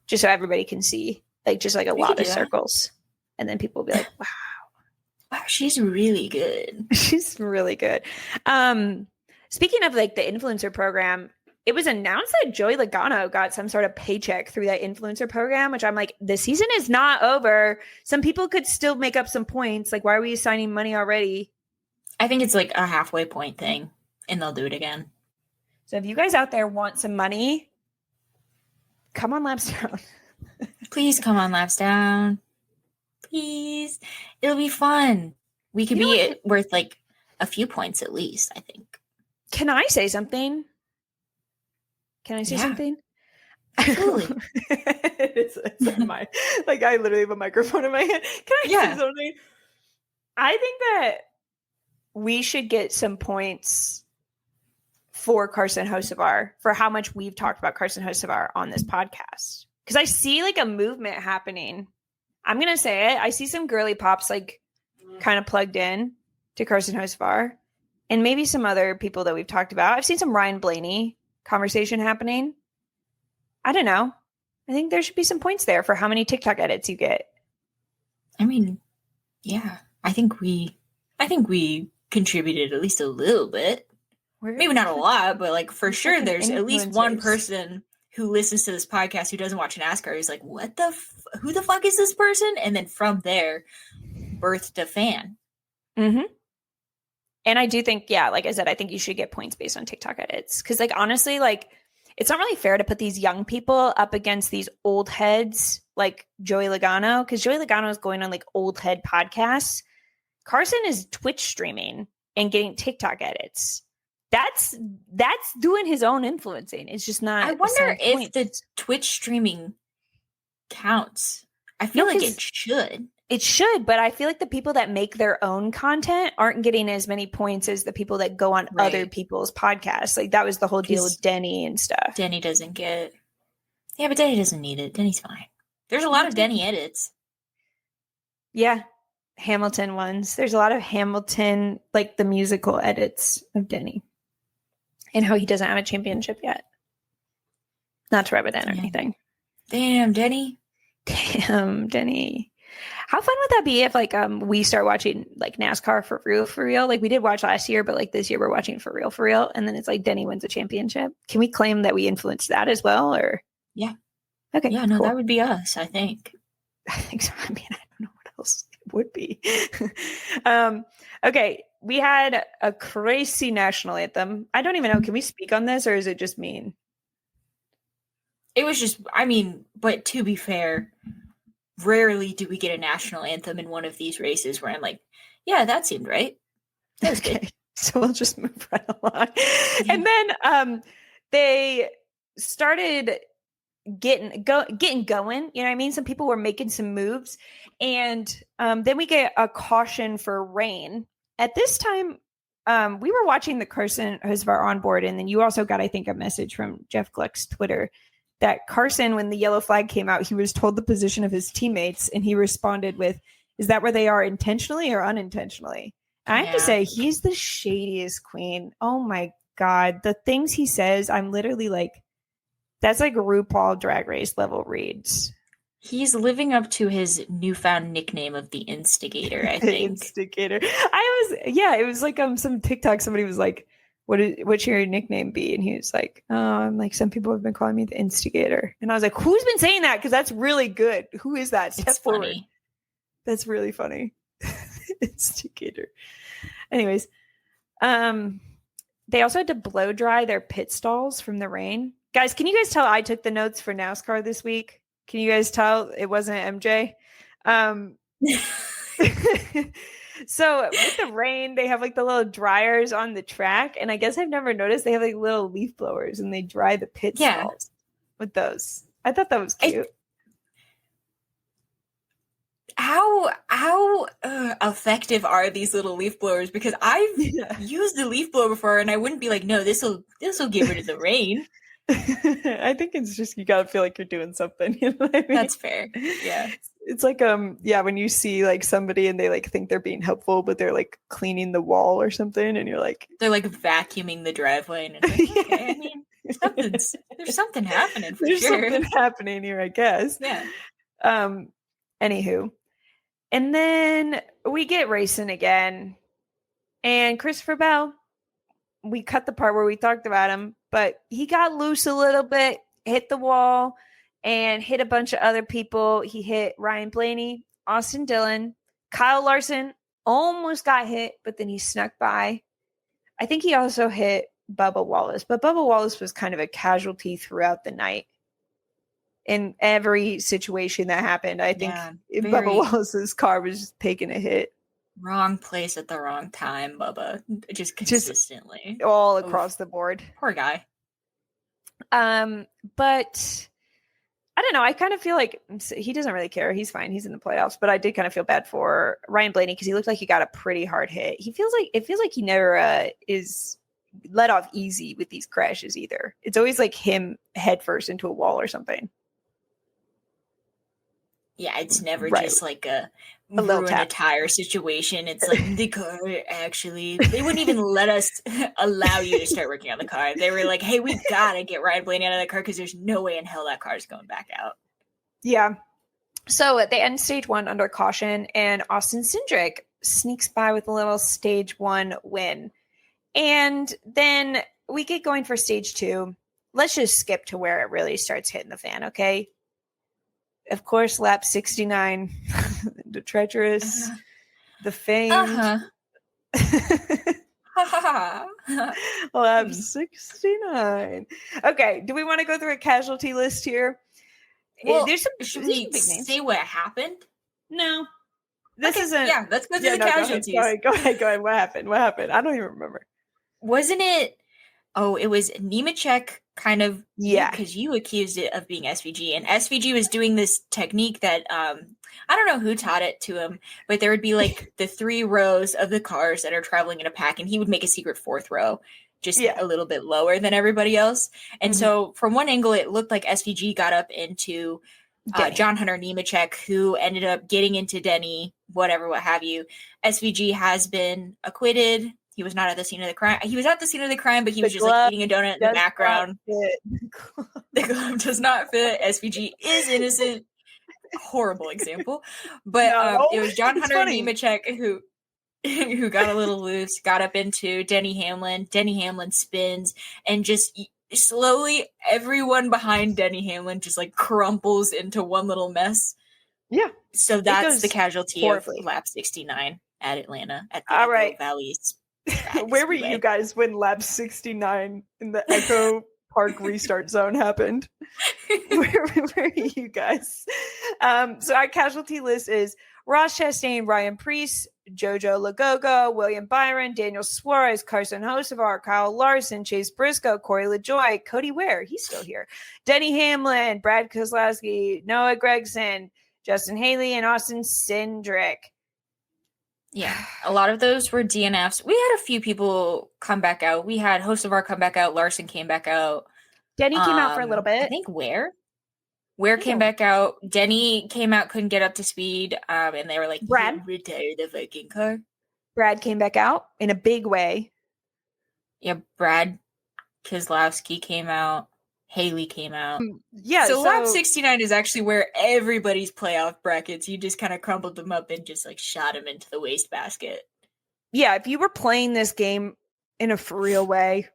just so everybody can see like just like a lot of circles, and then people will be like, wow, she's really good. She's really good. Speaking of like the influencer program, it was announced that Joey Logano got some sort of paycheck through that influencer program, which I'm like, the season is not over. Some people could still make up some points. Like, why are we assigning money already? I think it's like a halfway point thing, and they'll do it again. So if you guys out there want some money, come on Laps Down. Please come on Laps Down. Please. It'll be fun. We could be worth like a few points at least, I think. Can I say something? Something? Absolutely. it's like I literally have a microphone in my hand. Can I say something? I think that we should get some points for Carson Hocevar for how much we've talked about Carson Hocevar on this podcast. Because I see like a movement happening. I'm going to say it. I see some girly pops like kind of plugged in to Carson Hocevar, and maybe some other people that we've talked about. I've seen some Ryan Blaney conversation happening. I don't know. I think there should be some points there for how many TikTok edits you get. I mean, yeah, I think we contributed at least a little bit. Maybe not a lot, but like for sure there's at least one person who listens to this podcast who doesn't watch NASCAR. He's like, what who the fuck is this person? And then from there, birthed a fan. Mm-hmm. And I do think, like I said, I think you should get points based on TikTok edits. Because like, honestly, like it's not really fair to put these young people up against these old heads like Joey Logano. Because Joey Logano is going on like old head podcasts. Carson is Twitch streaming and getting TikTok edits. That's doing his own influencing. It's just not. I wonder if the Twitch streaming counts. I feel like it should. It should, but I feel like the people that make their own content aren't getting as many points as the people that go on other people's podcasts. Like that was the whole deal with Denny and stuff. Denny doesn't get. Yeah, but Denny doesn't need it. Denny's fine. There's a lot of Denny edits. Yeah. Hamilton ones. There's a lot of Hamilton, like the musical edits of Denny. And how he doesn't have a championship yet. Not to rub it in or anything. Damn, Denny. Damn, Denny. How fun would that be if like we start watching like NASCAR for real? Like we did watch last year, but like this year we're watching for real. And then it's like Denny wins a championship. Can we claim that we influenced that as well? Or yeah. Okay. Yeah, no, that would be us, I think. I think so. I mean, I don't know what else it would be. Okay. We had a crazy national anthem. I don't even know. Can we speak on this or is it just mean? It was just, I mean, but to be fair, rarely do we get a national anthem in one of these races where I'm like, yeah, that seemed right. That was good. So we'll just move right along. Yeah. And then they started getting going. You know what I mean? Some people were making some moves. And then we get a caution for rain. At this time, we were watching the Carson Hocevar onboard. And then you also got, I think, a message from Jeff Gluck's Twitter that Carson, when the yellow flag came out, he was told the position of his teammates, and he responded with, is that where they are intentionally or unintentionally? And I have to say, he's the shadiest queen. Oh my God. The things he says, I'm literally like, that's like RuPaul Drag Race level reads. He's living up to his newfound nickname of the Instigator, I think. Instigator. It was like some TikTok, somebody was like, what's your nickname be? And he was like, oh, I'm like, some people have been calling me the Instigator. And I was like, who's been saying that? Because that's really good. Who is that? Step forward. Funny. That's really funny. Instigator. Anyways, they also had to blow dry their pit stalls from the rain. Guys, can you guys tell I took the notes for NASCAR this week? Can you guys tell it wasn't MJ? So with the rain, they have like the little dryers on the track. And I guess I've never noticed they have like little leaf blowers and they dry the pit Yeah. stalls with those. I thought that was cute. How effective are these little leaf blowers? Because I've used the leaf blower before, and I wouldn't be like, no, this'll get rid of the rain. I think it's just you gotta feel like you're doing something. You know what I mean? That's fair. Yeah. It's like when you see like somebody and they like think they're being helpful, but they're like cleaning the wall or something, and you're like they're like vacuuming the driveway, and it's like, okay, I mean, there's something happening for there's sure. something happening here, I guess. Yeah. Anywho. And then we get racing again. And Christopher Bell, we cut the part where we talked about him, but he got loose a little bit, hit the wall, and hit a bunch of other people. He hit Ryan Blaney, Austin Dillon, Kyle Larson almost got hit, but then he snuck by. I think he also hit Bubba Wallace, but Bubba Wallace was kind of a casualty throughout the night. In every situation that happened, I think Bubba Wallace's car was just taking a hit. Wrong place at the wrong time, Bubba. Just consistently. All across the board. Poor guy. But I don't know. I kind of feel like he doesn't really care. He's fine. He's in the playoffs. But I did kind of feel bad for Ryan Blaney because he looked like he got a pretty hard hit. It feels like he never is let off easy with these crashes either. It's always like him head first into a wall or something. Yeah, it's never just like a ruin a tire situation. It's like the car actually, they wouldn't even let us allow you to start working on the car. They were like, hey, we gotta get Ryan Blaney out of the car because there's no way in hell that car's going back out. Yeah. So they end stage 1 under caution, and Austin Cindric sneaks by with a little stage 1 win. And then we get going for stage 2. Let's just skip to where it really starts hitting the fan, okay? Of course, lap 69, the treacherous, the famed. Lap 69. Okay, do we want to go through a casualty list here? Well, should we say what happened? No. This isn't. Yeah, let's go through the casualties. Go ahead. What happened? I don't even remember. Wasn't it? Oh, it was Nemechek kind of, because you accused it of being SVG, and SVG was doing this technique that I don't know who taught it to him, but there would be like the 3 rows of the cars that are traveling in a pack, and he would make a secret 4th row just a little bit lower than everybody else. And so from one angle, it looked like SVG got up into John Hunter Nemechek, who ended up getting into Denny, what have you. SVG has been acquitted. He was not at the scene of the crime. He was at the scene of the crime, but he was just like eating a donut in the background. The glove does not fit. SVG is innocent. Horrible example. But it was John Hunter Nemechek who got a little loose, got up into Denny Hamlin. Denny Hamlin spins, and just slowly everyone behind Denny Hamlin just like crumples into one little mess. Yeah. So that's the casualty of lap 69 at Atlanta at the Echo Valley's. Where were you guys when lap 69 in the Echo Park restart zone happened? Where were you guys? So our casualty list is Ross Chastain, Ryan Preece, Jojo Lagoga, William Byron, Daniel Suarez, Carson Hocevar, Kyle Larson, Chase Briscoe, Corey LaJoie, Cody Ware, he's still here, Denny Hamlin, Brad Keselowski, Noah Gragson, Justin Haley, and Austin Cindric. Yeah, a lot of those were DNFs. We had a few people come back out. We had Hocevar come back out. Larson came back out. Denny came out for a little bit. I think Ware came back out. Denny came out, couldn't get up to speed. And they were like, Brad, retire the Viking car. Brad came back out in a big way. Yeah, Brad Keselowski came out. Haley came out. Yeah. So lap 69 is actually where everybody's playoff brackets, you just kind of crumbled them up and just like shot them into the wastebasket. Yeah, if you were playing this game in a for real way,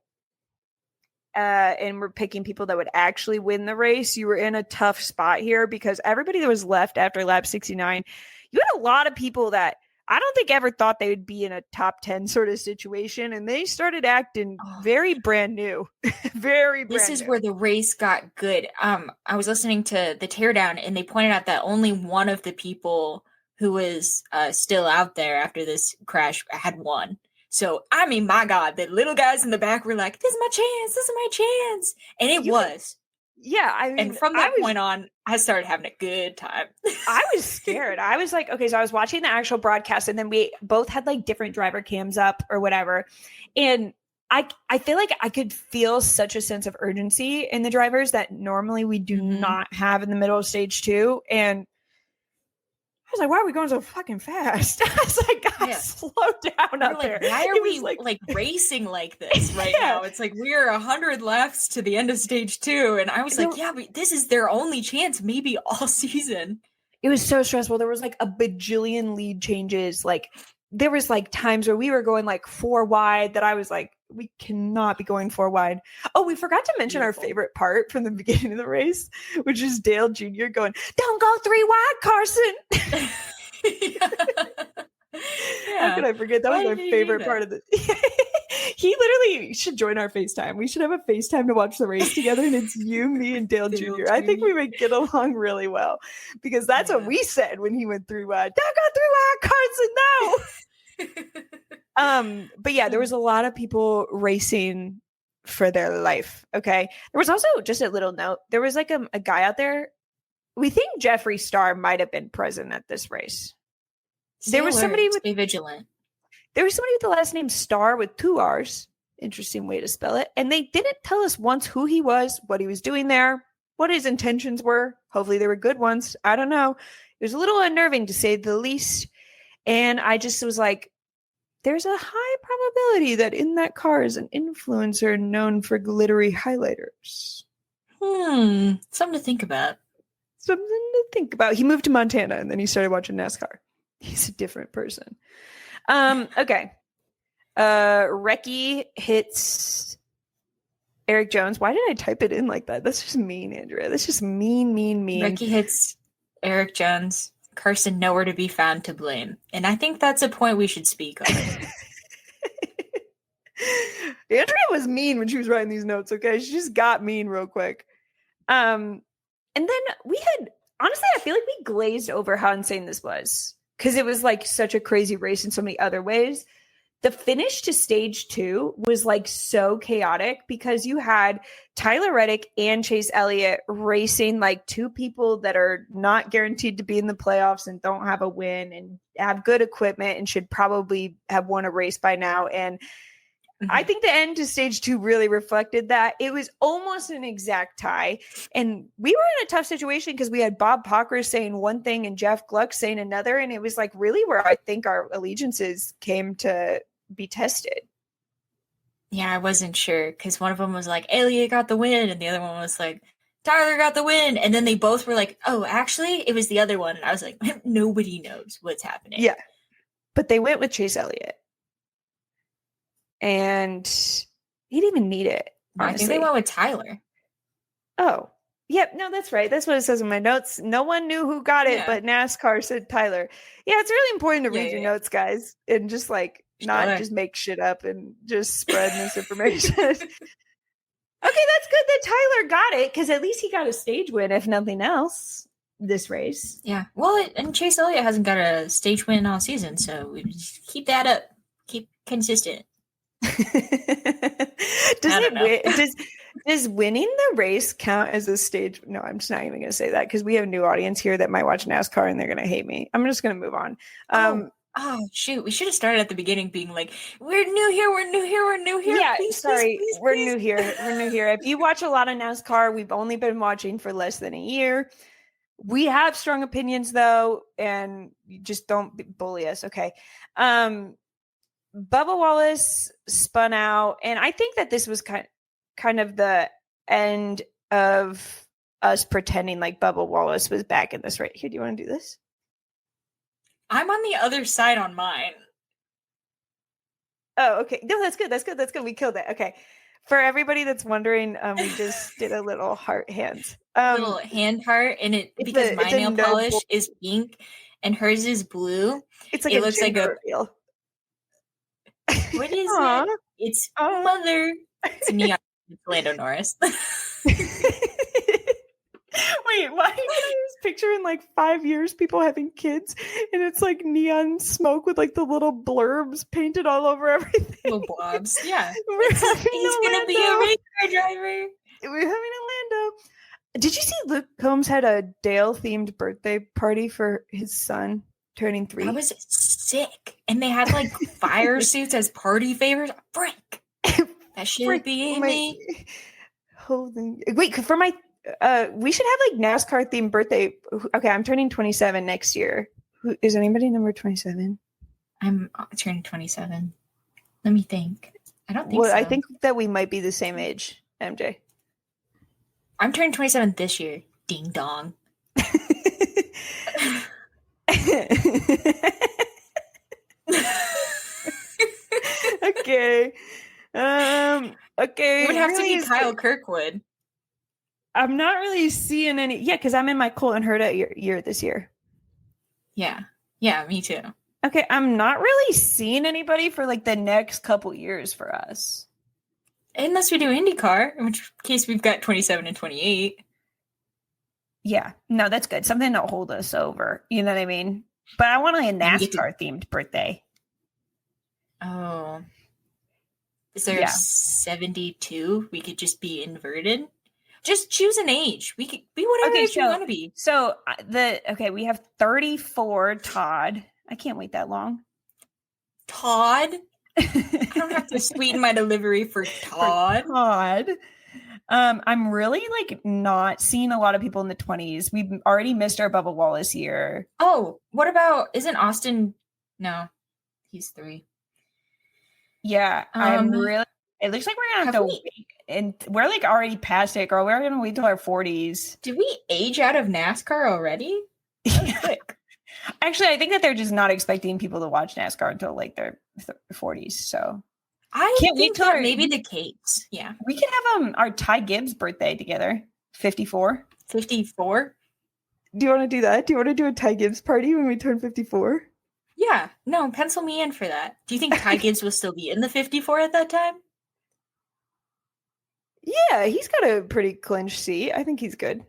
and we're picking people that would actually win the race, you were in a tough spot here because everybody that was left after lap 69, you had a lot of people that I don't think ever thought they would be in a top 10 sort of situation. And they started acting very brand new. This is where the race got good. I was listening to the teardown and they pointed out that only one of the people who was still out there after this crash, had won. So, I mean, my God, the little guys in the back were like, this is my chance, this is my chance. And it was. Yeah, I mean, and from that point on, I started having a good time. I was scared. I was like, okay, so I was watching the actual broadcast, and then we both had like different driver cams up or whatever. And I feel like I could feel such a sense of urgency in the drivers that normally we do not have in the middle of stage 2. And I was like, why are we going so fucking fast? I was like, guys, slow down out there. Why are we like racing like this right now? It's like we're 100 laps to the end of stage 2. And I was like, this is their only chance, maybe all season. It was so stressful. There was like a bajillion lead changes. Like there was like times where we were going like 4 wide that I was like, we cannot be going 4 wide. Oh, we forgot to mention our favorite part from the beginning of the race, which is Dale Jr. going, don't go 3 wide, Carson. How could I forget? That was my favorite part of the He literally should join our FaceTime. We should have a FaceTime to watch the race together, and it's you, me, and Dale Jr. I think we would get along really well because that's what we said when he went 3 wide. Don't go 3 wide, Carson, no. But yeah, there was a lot of people racing for their life. Okay. There was also just a little note. There was like a guy out there. We think Jeffree Star might have been present at this race. There was somebody with Stay vigilant. There was somebody with the last name Star with 2 R's. Interesting way to spell it. And they didn't tell us once who he was, what he was doing there, what his intentions were. Hopefully they were good ones. I don't know. It was a little unnerving to say the least. And I just was like, there's a high probability that in that car is an influencer known for glittery highlighters. Something to think about. Something to think about. He moved to Montana and then he started watching NASCAR. He's a different person. Okay. Recchi hits Eric Jones. Why did I type it in like that? That's just mean, Andrea. That's just mean. Recchi hits Eric Jones. Carson nowhere to be found to blame. And I think that's a point we should speak on. Andrea was mean when she was writing these notes, okay? She just got mean real quick. And then we had, honestly, I feel like we glazed over how insane this was because it was like such a crazy race in so many other ways. The finish to stage 2 was like so chaotic because you had Tyler Reddick and Chase Elliott racing like 2 people that are not guaranteed to be in the playoffs and don't have a win and have good equipment and should probably have won a race by now. And I think the end to stage 2 really reflected that. It was almost an exact tie. And we were in a tough situation because we had Bob Pocker saying one thing and Jeff Gluck saying another. And it was like really where I think our allegiances came to be tested. Yeah, I wasn't sure because one of them was like, Elliott got the win. And the other one was like, Tyler got the win. And then they both were like, oh, actually, it was the other one. And I was like, nobody knows what's happening. Yeah. But they went with Chase Elliott. And he didn't even need it. Honestly. I think they went with Tyler. Oh, yep. No, that's right. That's what it says in my notes. No one knew who got it, but NASCAR said Tyler. Yeah, it's really important to read your notes, guys, and just like not just make shit up and just spread misinformation. Okay, that's good that Tyler got it because at least he got a stage win, if nothing else, this race. Yeah. Well, and Chase Elliott hasn't got a stage win all season, so we just keep that up. Keep consistent. Does winning the race count as a stage? No, I'm just not even going to say that because we have a new audience here that might watch NASCAR and they're going to hate me. I'm just going to move on. Oh shoot! We should have started at the beginning, being like, "We're new here. Yeah, please, sorry, please, we're please. new here. We're new here. If you watch a lot of NASCAR, we've only been watching for less than a year. We have strong opinions though, and you just don't bully us, okay? Bubba Wallace spun out, and I think that this was kind of the end of us pretending like Bubba Wallace was back in this race. Here, do you want to do this? I'm on the other side on mine. Oh, okay. No, that's good. We killed it. Okay. For everybody that's wondering, we just did a little heart hand. Little hand heart, and because my nail polish is pink and hers is blue. It's like it looks like a reveal. What is it? It's mother. It's neon. It's Lando Norris. Wait, Wait, why did I was picturing like 5 years people having kids and it's like neon smoke with like the little blurbs painted all over everything. Little blobs. Yeah. He's Gonna be a race car driver. We're having Orlando. Did you see Luke Combs had a Dale themed birthday party for his son turning 3? That was sick. And they had like fire suits as party favors. Frick. That should be me. Wait, for my we should have like NASCAR themed birthday. Okay, I'm turning 27 next year. Is anybody number 27? I'm turning 27. Let me think. I don't think so. I think that we might be the same age, MJ. I'm turning 27 this year. Ding dong. Okay. Okay. It would have to be Kyle Kirkwood. I'm not really seeing any. Yeah, because I'm in my Colton Herta year this year. Yeah. Yeah, me too. Okay, I'm not really seeing anybody for like the next couple years for us. Unless we do IndyCar, in which case we've got 27 and 28. Yeah, no, that's good. Something to hold us over. You know what I mean? But I want a NASCAR themed birthday. Oh. Is there 72? We could just be inverted. Just choose an age. We could be whatever age you want to be. So we have 34 Todd. I can't wait that long. Todd? I don't have to sweeten my delivery for Todd. I'm really like not seeing a lot of people in the 20s. We've already missed our Bubba Wallace year. Oh, what about, isn't Austin? No, he's 3. Yeah, it looks like we're gonna have to wait, and we're like already past it, girl. We're gonna wait till our 40s. Did we age out of NASCAR already? Quick. Actually, I think that they're just not expecting people to watch NASCAR until like their 40s. So I can't wait till maybe the case. Yeah, we can have our Ty Gibbs birthday together. 54. 54. Do you want to do that? Do you want to do a Ty Gibbs party when we turn 54? Yeah, no, pencil me in for that. Do you think Ty Gibbs will still be in the 54 at that time? Yeah, he's got a pretty clinched seat. I think he's good.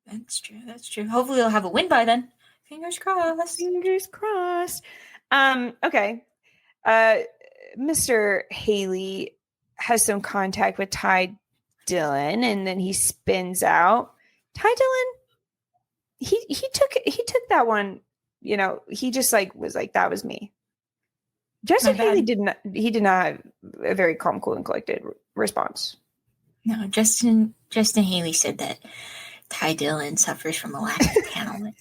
That's true. Hopefully he'll have a win by then. Fingers crossed. Okay. Mr. Haley has some contact with Ty Dillon, and then he spins out. Ty Dillon, he took that one. You know, he just like was like, that was me. Justin Haley did not have a very calm, cool, and collected response. No, Justin Haley said that Ty Dillon suffers from a lack of talent.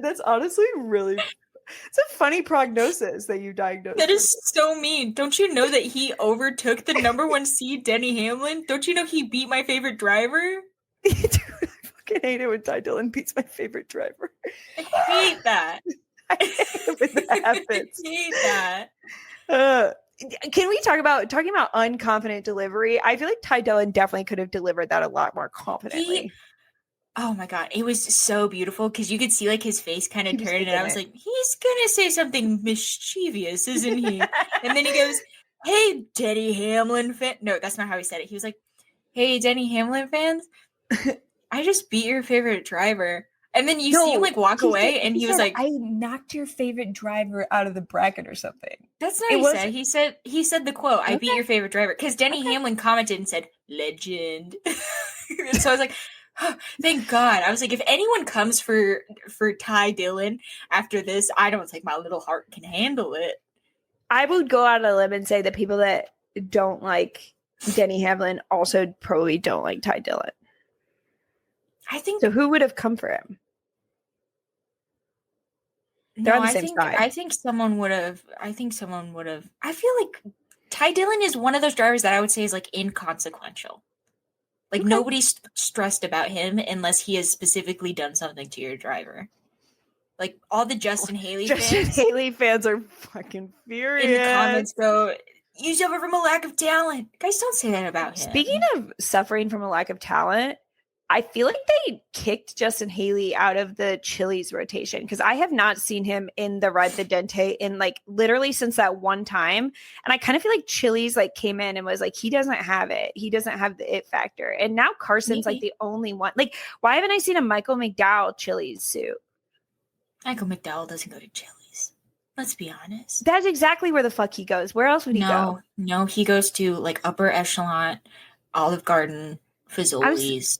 That's honestly really, it's a funny prognosis that you diagnosed. That is so mean. Don't you know that he overtook the number 1 seed, Denny Hamlin? Don't you know he beat my favorite driver? Dude, I fucking hate it when Ty Dillon beats my favorite driver. I hate that. I hate it when that happens. I hate that. Can we talking about unconfident delivery? I feel like Ty Dillon definitely could have delivered that a lot more confidently. Oh my god, it was so beautiful because you could see like his face kind of turned, and I was like, he's gonna say something mischievous, isn't he? And then he goes, "Hey, Denny Hamlin fan." No, that's not how he said it. He was like, "Hey, Denny Hamlin fans, I just beat your favorite driver." And then you see him like walk away, and he was like, "I knocked your favorite driver out of the bracket or something." That's not what he said. He said the quote, "I beat your favorite driver," because Denny Hamlin commented and said, "Legend." And so I was like, oh, thank God. I was like, if anyone comes for Ty Dillon after this, I don't think my little heart can handle it. I would go out on a limb and say that people that don't like Denny Hamlin also probably don't like Ty Dillon. I think so. Who would have come for him? They're on the same side. I think someone would have. I feel like Ty Dillon is one of those drivers that I would say is like inconsequential. Like nobody's stressed about him unless he has specifically done something to your driver. Like all the Justin Haley fans are fucking furious. In the comments go, "You suffer from a lack of talent." Guys, don't say that about him. Speaking of suffering from a lack of talent, I feel like they kicked Justin Haley out of the Chili's rotation because I have not seen him in the Ride the Dente in like literally since that one time. And I kind of feel like Chili's like came in and was like, he doesn't have it. He doesn't have the it factor. And now Carson's like the only one. Like, why haven't I seen a Michael McDowell Chili's suit? Michael McDowell doesn't go to Chili's. Let's be honest. That's exactly where the fuck he goes. Where else would he go? No, he goes to like upper echelon, Olive Garden, Fazoli's.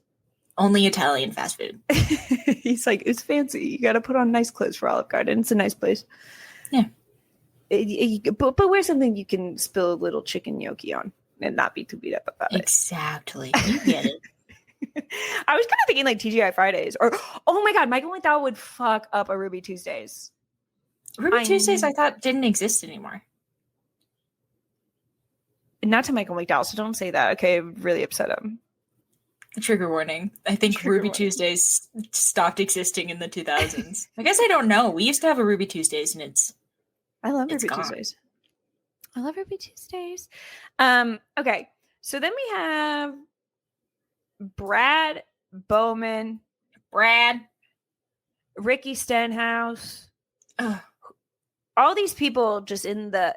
Only Italian fast food. He's like, it's fancy. You got to put on nice clothes for Olive Garden. It's a nice place. Yeah. But wear something you can spill a little chicken gnocchi on and not be too beat up about Exactly. You get it. I was kind of thinking like TGI Fridays or, oh my God, Michael McDowell would fuck up a Ruby Tuesdays. Ruby Tuesdays I thought didn't exist anymore. Not to Michael McDowell, so don't say that. Okay, it would really upset him. Trigger warning. I think Ruby Tuesdays stopped existing in the 2000s. I guess I don't know. We used to have a Ruby Tuesdays and I love Ruby Tuesdays. I love Ruby Tuesdays. Okay. So then we have Brad Bowman. Ricky Stenhouse. All these people just in the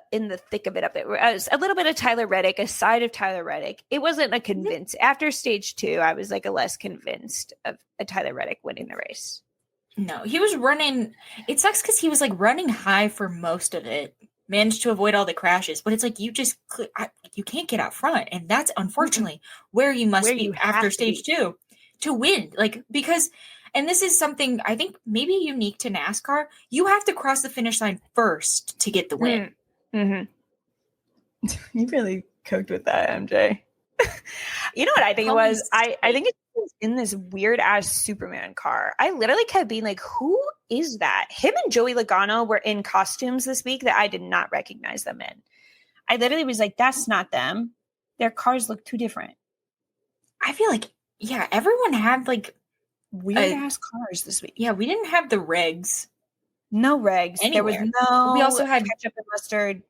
thick of it up there. A little bit of Tyler Reddick, a side of Tyler Reddick. It wasn't a convince. After stage 2, I was like a less convinced of a Tyler Reddick winning the race. No, he was running. It sucks because he was like running high for most of it. Managed to avoid all the crashes, but it's like you can't get out front, and that's unfortunately where you must be after stage 2 to win. Like because. And this is something I think maybe unique to NASCAR. You have to cross the finish line first to get the win. Mm-hmm. You really coked with that, MJ. You know what I think it was? I think it was in this weird ass Superman car. I literally kept being like, who is that? Him and Joey Logano were in costumes this week that I did not recognize them in. I literally was like, that's not them. Their cars look too different. I feel like, yeah, everyone had like weird ass cars this week. Yeah, we didn't have the regs. No regs. Anywhere. There was no. We also had ketchup and mustard.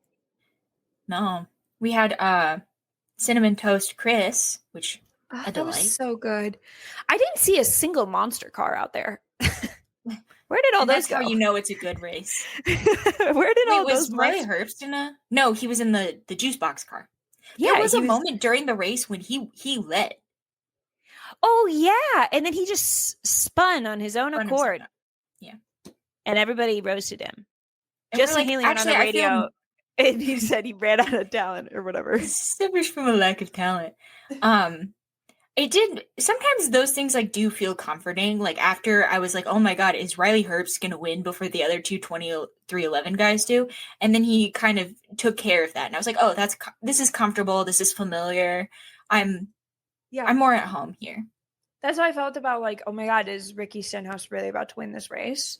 No, we had cinnamon toast Chris, which a delight. That was so good. I didn't see a single monster car out there. Where did all those go? That's how you know it's a good race. Where did all those? Was Riley Herbst in a? No, he was in the juice box car. Yeah, there was a moment during the race when he led. Oh yeah, and then he just spun on his own accord. Yeah, and everybody roasted him. And Justin Haley went on the radio, and he said he ran out of talent or whatever. Suffers from a lack of talent. It did. Sometimes those things like do feel comforting. Like after I was like, oh my God, is Riley Herbst going to win before the other 2311 guys do? And then he kind of took care of that. And I was like, oh, this is comfortable. This is familiar. I'm more at home here. That's how I felt about like, oh my God, is Ricky Stenhouse really about to win this race?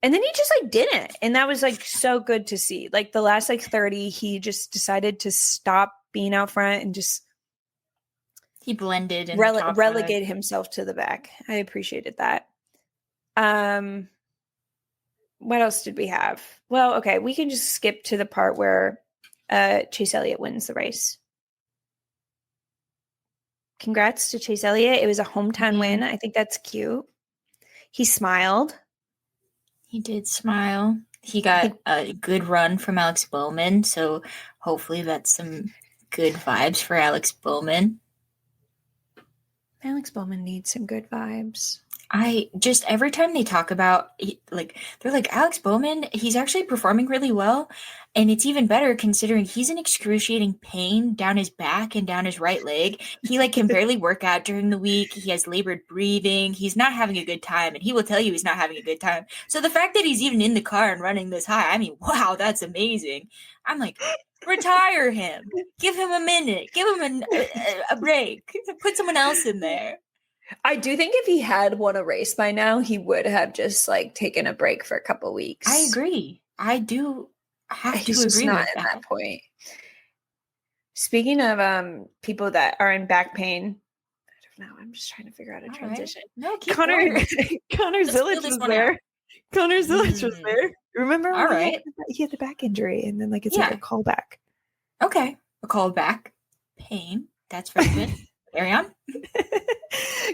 And then he just like didn't. And that was like so good to see. Like the last like 30, he just decided to stop being out front and just he blended and relegate himself to the back. I appreciated that. What else did we have? Well, okay, we can just skip to the part where Chase Elliott wins the race. Congrats to Chase Elliott. It was a hometown win. I think that's cute. He smiled. He did smile. He got a good run from Alex Bowman, so hopefully that's some good vibes for Alex Bowman. Alex Bowman needs some good vibes. I just, every time they talk about, they're like, Alex Bowman, he's actually performing really well. And it's even better considering he's in excruciating pain down his back and down his right leg. He can barely work out during the week. He has labored breathing. He's not having a good time. And he will tell you he's not having a good time. So the fact that he's even in the car and running this high, I mean, wow, that's amazing. I'm like, retire him. Give him a minute. Give him a break. Put someone else in there. I do think if he had won a race by now, he would have just taken a break for a couple weeks. I agree. I do have to agree not with at that point. Speaking of people that are in back pain, I don't know. I'm just trying to figure out a transition. Right. No, Connor Zillage was there. Connor Zillage was there. Remember? All right. He had the back injury, and then it's like a callback. Okay, a callback. Pain. That's very good. Carry on.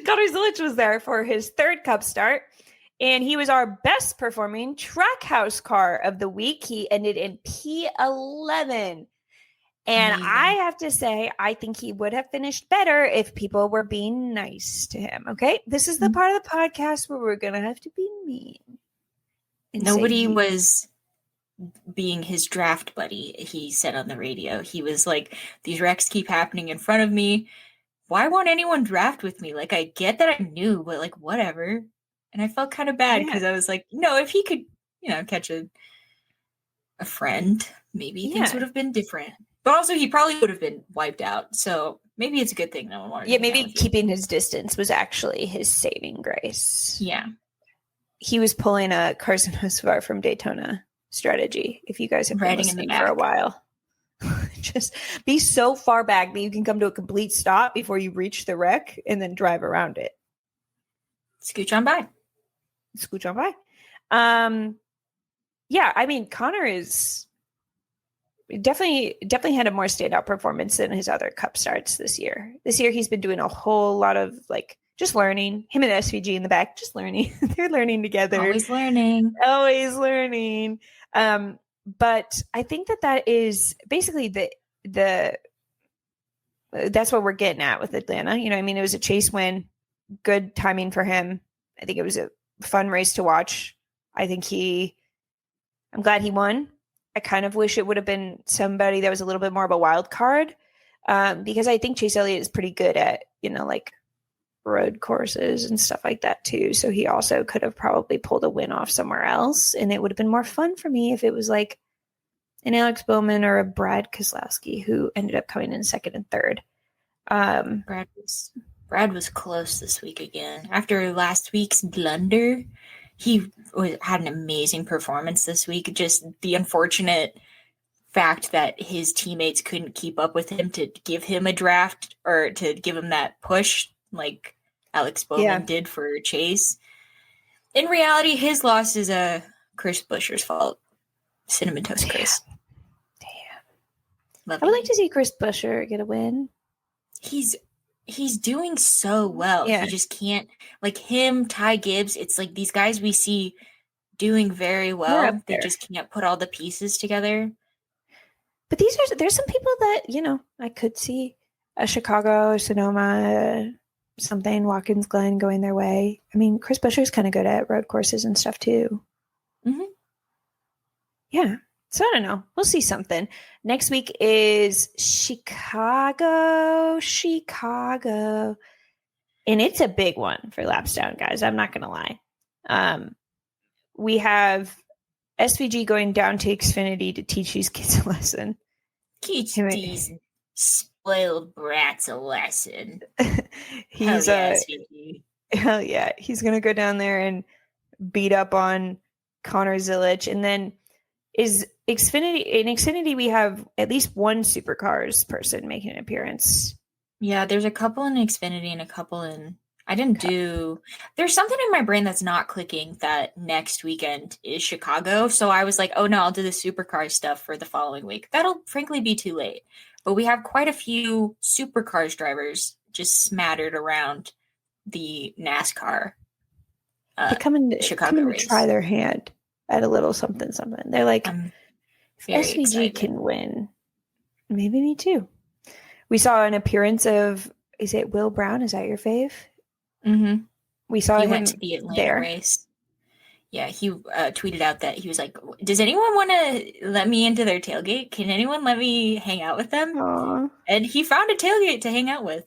Connor Zilich was there for his third Cup start, and he was our best performing Trackhouse car of the week. He ended in P11. And Amazing. I have to say, I think he would have finished better if people were being nice to him. Okay. This is the part of the podcast where we're going to have to be mean. Nobody was being his draft buddy, he said on the radio. He was like, these wrecks keep happening in front of me. Why won't anyone draft with me? Like, I get that I knew, but like, whatever. And I felt kind of bad because I was like, no, if he could, catch a friend, maybe things would have been different. But also, he probably would have been wiped out. So maybe it's a good thing no one wanted. Yeah, maybe keeping his distance was actually his saving grace. Yeah, he was pulling a Carson Hocevar from Daytona strategy. If you guys have been listening for a while, just be so far back that you can come to a complete stop before you reach the wreck, and then drive around it. Scooch on by. Yeah, I mean, Connor is definitely had a more standout performance than his other Cup starts this year. This year, he's been doing a whole lot of just learning. Him and SVG in the back, just learning. They're learning together. Always learning. But I think that is basically the that's what we're getting at with Atlanta. You know, I mean, it was a chase win, good timing for him. I think it was a fun race to watch. I'm glad he won. I kind of wish it would have been somebody that was a little bit more of a wild card, because I think Chase Elliott is pretty good at, road courses and stuff like that too. So he also could have probably pulled a win off somewhere else. And it would have been more fun for me if it was like an Alex Bowman or a Brad Keselowski who ended up coming in second and third. Brad was close this week again. After last week's blunder, he had an amazing performance this week. Just the unfortunate fact that his teammates couldn't keep up with him to give him a draft or to give him that push like Alex Bowman did for Chase. In reality, his loss is Chris Buescher's fault. Cinnamon Toast Chris. Damn. I would like to see Chris Buescher get a win. He's doing so well. Yeah. He just can't, like him, Ty Gibbs. It's like these guys we see doing very well. They just can't put all the pieces together. But there's some people that, I could see a Chicago, Sonoma, something, Watkins Glen going their way. I mean, Chris Buescher's kind of good at road courses and stuff too. Mm-hmm. Yeah. So I don't know. We'll see something. Next week is Chicago. And it's a big one for Lapstone, guys. I'm not going to lie. We have SVG going down to Xfinity to teach these kids a lesson. Teach these spoiled brats a lesson. He's hell yeah. He's going to go down there and beat up on Connor Zilich. And then in Xfinity, we have at least one supercars person making an appearance. Yeah, there's a couple in Xfinity and a couple in... There's something in my brain that's not clicking that next weekend is Chicago. So I was like, oh no, I'll do the supercar stuff for the following week. That'll frankly be too late. But we have quite a few supercars drivers just smattered around the NASCAR Chicago race. To try their hand at a little something. They're like, if SVG excited. Can win, maybe me too. We saw an appearance of, is it Will Brown? Is that your fave? Mm-hmm. We saw him went to the Atlanta race. Yeah, he tweeted out that he was like, does anyone want to let me into their tailgate? Can anyone let me hang out with them? Aww. And he found a tailgate to hang out with.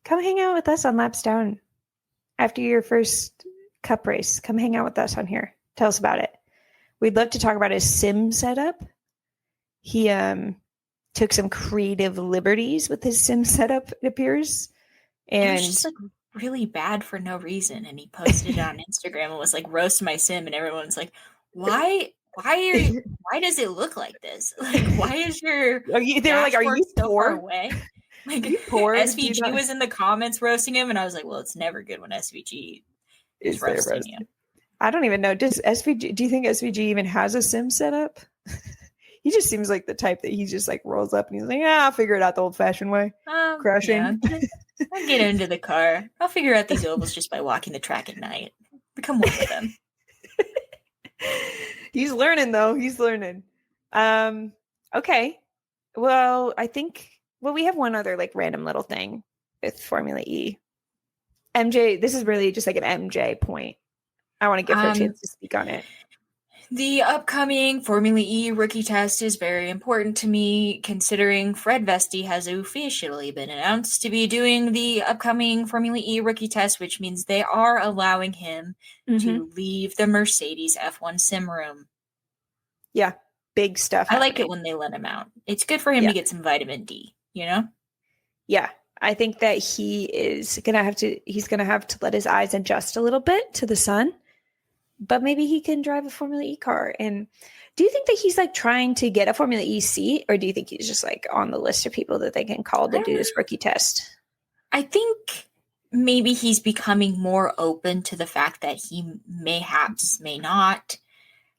Come hang out with us on Laps Down after your first Cup race. Come hang out with us on here. Tell us about it. We'd love to talk about his sim setup. He took some creative liberties with his sim setup, it appears. And it was just like really bad for no reason. And he posted it on Instagram and was like, roast my sim. And everyone's like, why does it look like this? Like, why is your are you so poor? Far away? Like, are you poor? SVG was in the comments roasting him. And I was like, well, it's never good when SVG is roasting you. I don't even know. Do you think SVG even has a sim setup? He just seems like the type that he just like rolls up and he's like, I'll figure it out the old-fashioned way. Crashing. Yeah, I'll get into the car. I'll figure out these ovals just by walking the track at night. Become one with them. He's learning, though. He's learning. Okay. Well, I think, we have one other like random little thing with Formula E. MJ, this is really just like an MJ point. I want to give her a chance to speak on it. The upcoming Formula E rookie test is very important to me, considering Fred Vesti has officially been announced to be doing the upcoming Formula E rookie test, which means they are allowing him to leave the Mercedes F1 sim room. Yeah, big stuff. I like it when they let him out. It's good for him to get some vitamin D, you know? Yeah, I think that he's gonna have to let his eyes adjust a little bit to the sun. But maybe he can drive a Formula E car. And do you think that he's like trying to get a Formula E seat, or do you think he's just like on the list of people that they can call to do this rookie test? I think maybe he's becoming more open to the fact that he may not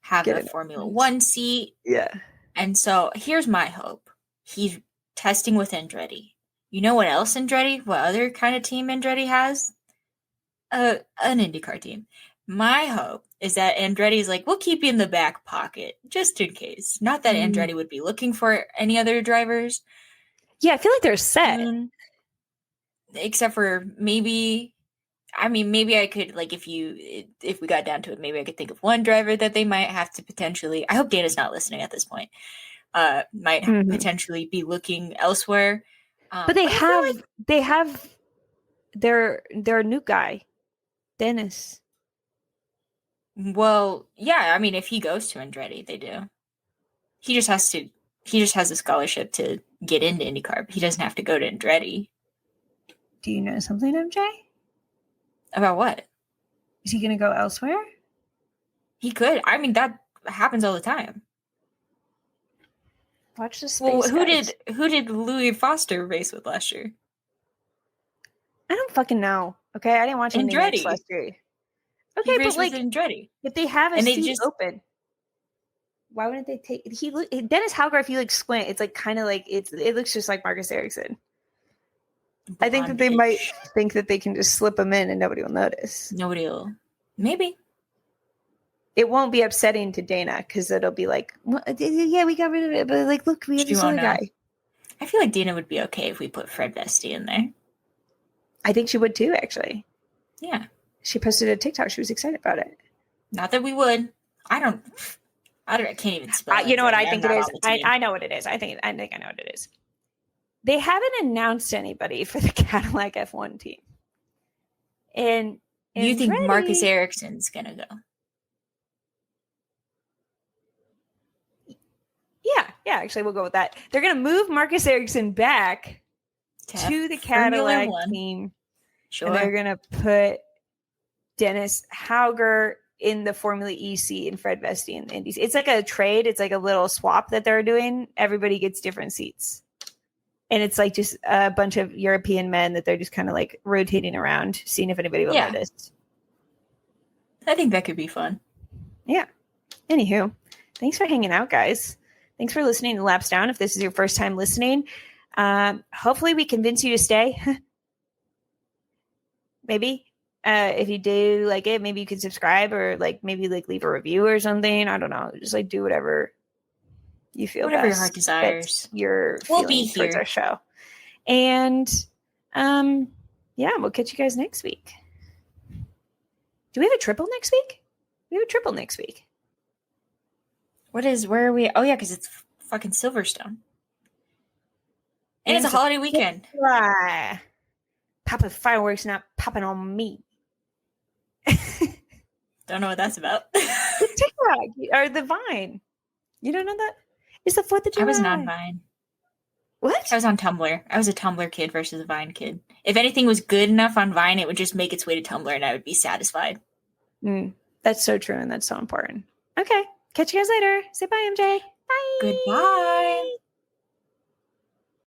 have a Formula One seat. Yeah. And so here's my hope. He's testing with Andretti. You know what else Andretti? What other kind of team Andretti has? An IndyCar team. My hope is that Andretti is like, we'll keep you in the back pocket just in case. Not that Andretti would be looking for any other drivers. Yeah, I feel like they're set. Except for maybe I could, like, if we got down to it, maybe I could think of one driver that they might have to potentially, I hope Dana's not listening at this point, might potentially be looking elsewhere. But they have their new guy, Dennis. Well, yeah, I mean, if he goes to Andretti, they do. He just has a scholarship to get into IndyCar, but he doesn't have to go to Andretti. Do you know something, MJ? About what? Is he going to go elsewhere? He could. I mean, that happens all the time. Watch this. Well, who did Louis Foster race with last year? I don't fucking know. Okay, I didn't watch Andretti last year. Okay, but like Andretti. If they have a seat open, why wouldn't they take Dennis Hauger? If you like squint, it's like kind of like it looks just like Marcus Ericsson. I think that they might think that they can just slip him in and nobody will notice. Nobody will. Maybe. It won't be upsetting to Dana because it'll be like, well, yeah, we got rid of it, but like, look, we have this other guy. I feel like Dana would be okay if we put Fred Vesti in there. I think she would too, actually. Yeah. She posted a TikTok. She was excited about it. Not that we would. I can't even spell it. You know what I think it is? I know what it is. I think I know what it is. They haven't announced anybody for the Cadillac F1 team. And you think Marcus Ericsson's going to go? Yeah, actually, we'll go with that. They're going to move Marcus Ericsson back to the Cadillac team. Sure. And they're going to put Dennis Hauger in the Formula E seat and Fred Vesti in the Indies. It's like a trade. It's like a little swap that they're doing. Everybody gets different seats. And it's like just a bunch of European men that they're just kind of like rotating around, seeing if anybody will notice. I think that could be fun. Yeah. Anywho, thanks for hanging out, guys. Thanks for listening to Laps Down. If this is your first time listening, hopefully we convince you to stay. Maybe. If you do like it, maybe you can subscribe or like maybe like leave a review or something. I don't know. Just like do whatever you feel whatever best. Your heart desires. Your we'll be here towards our show. And yeah, we'll catch you guys next week. Do we have a triple next week? We have a triple next week. Where are we? Oh yeah, because it's fucking Silverstone. And it's a holiday weekend. Popping fireworks not popping on me. Don't know what that's about. TikTok or the Vine. You don't know that? It's the 4th of July. I was not Vine. What? I was on Tumblr. I was a Tumblr kid versus a Vine kid. If anything was good enough on Vine, it would just make its way to Tumblr and I would be satisfied. That's so true and that's so important. Okay. Catch you guys later. Say bye, MJ. Bye. Goodbye.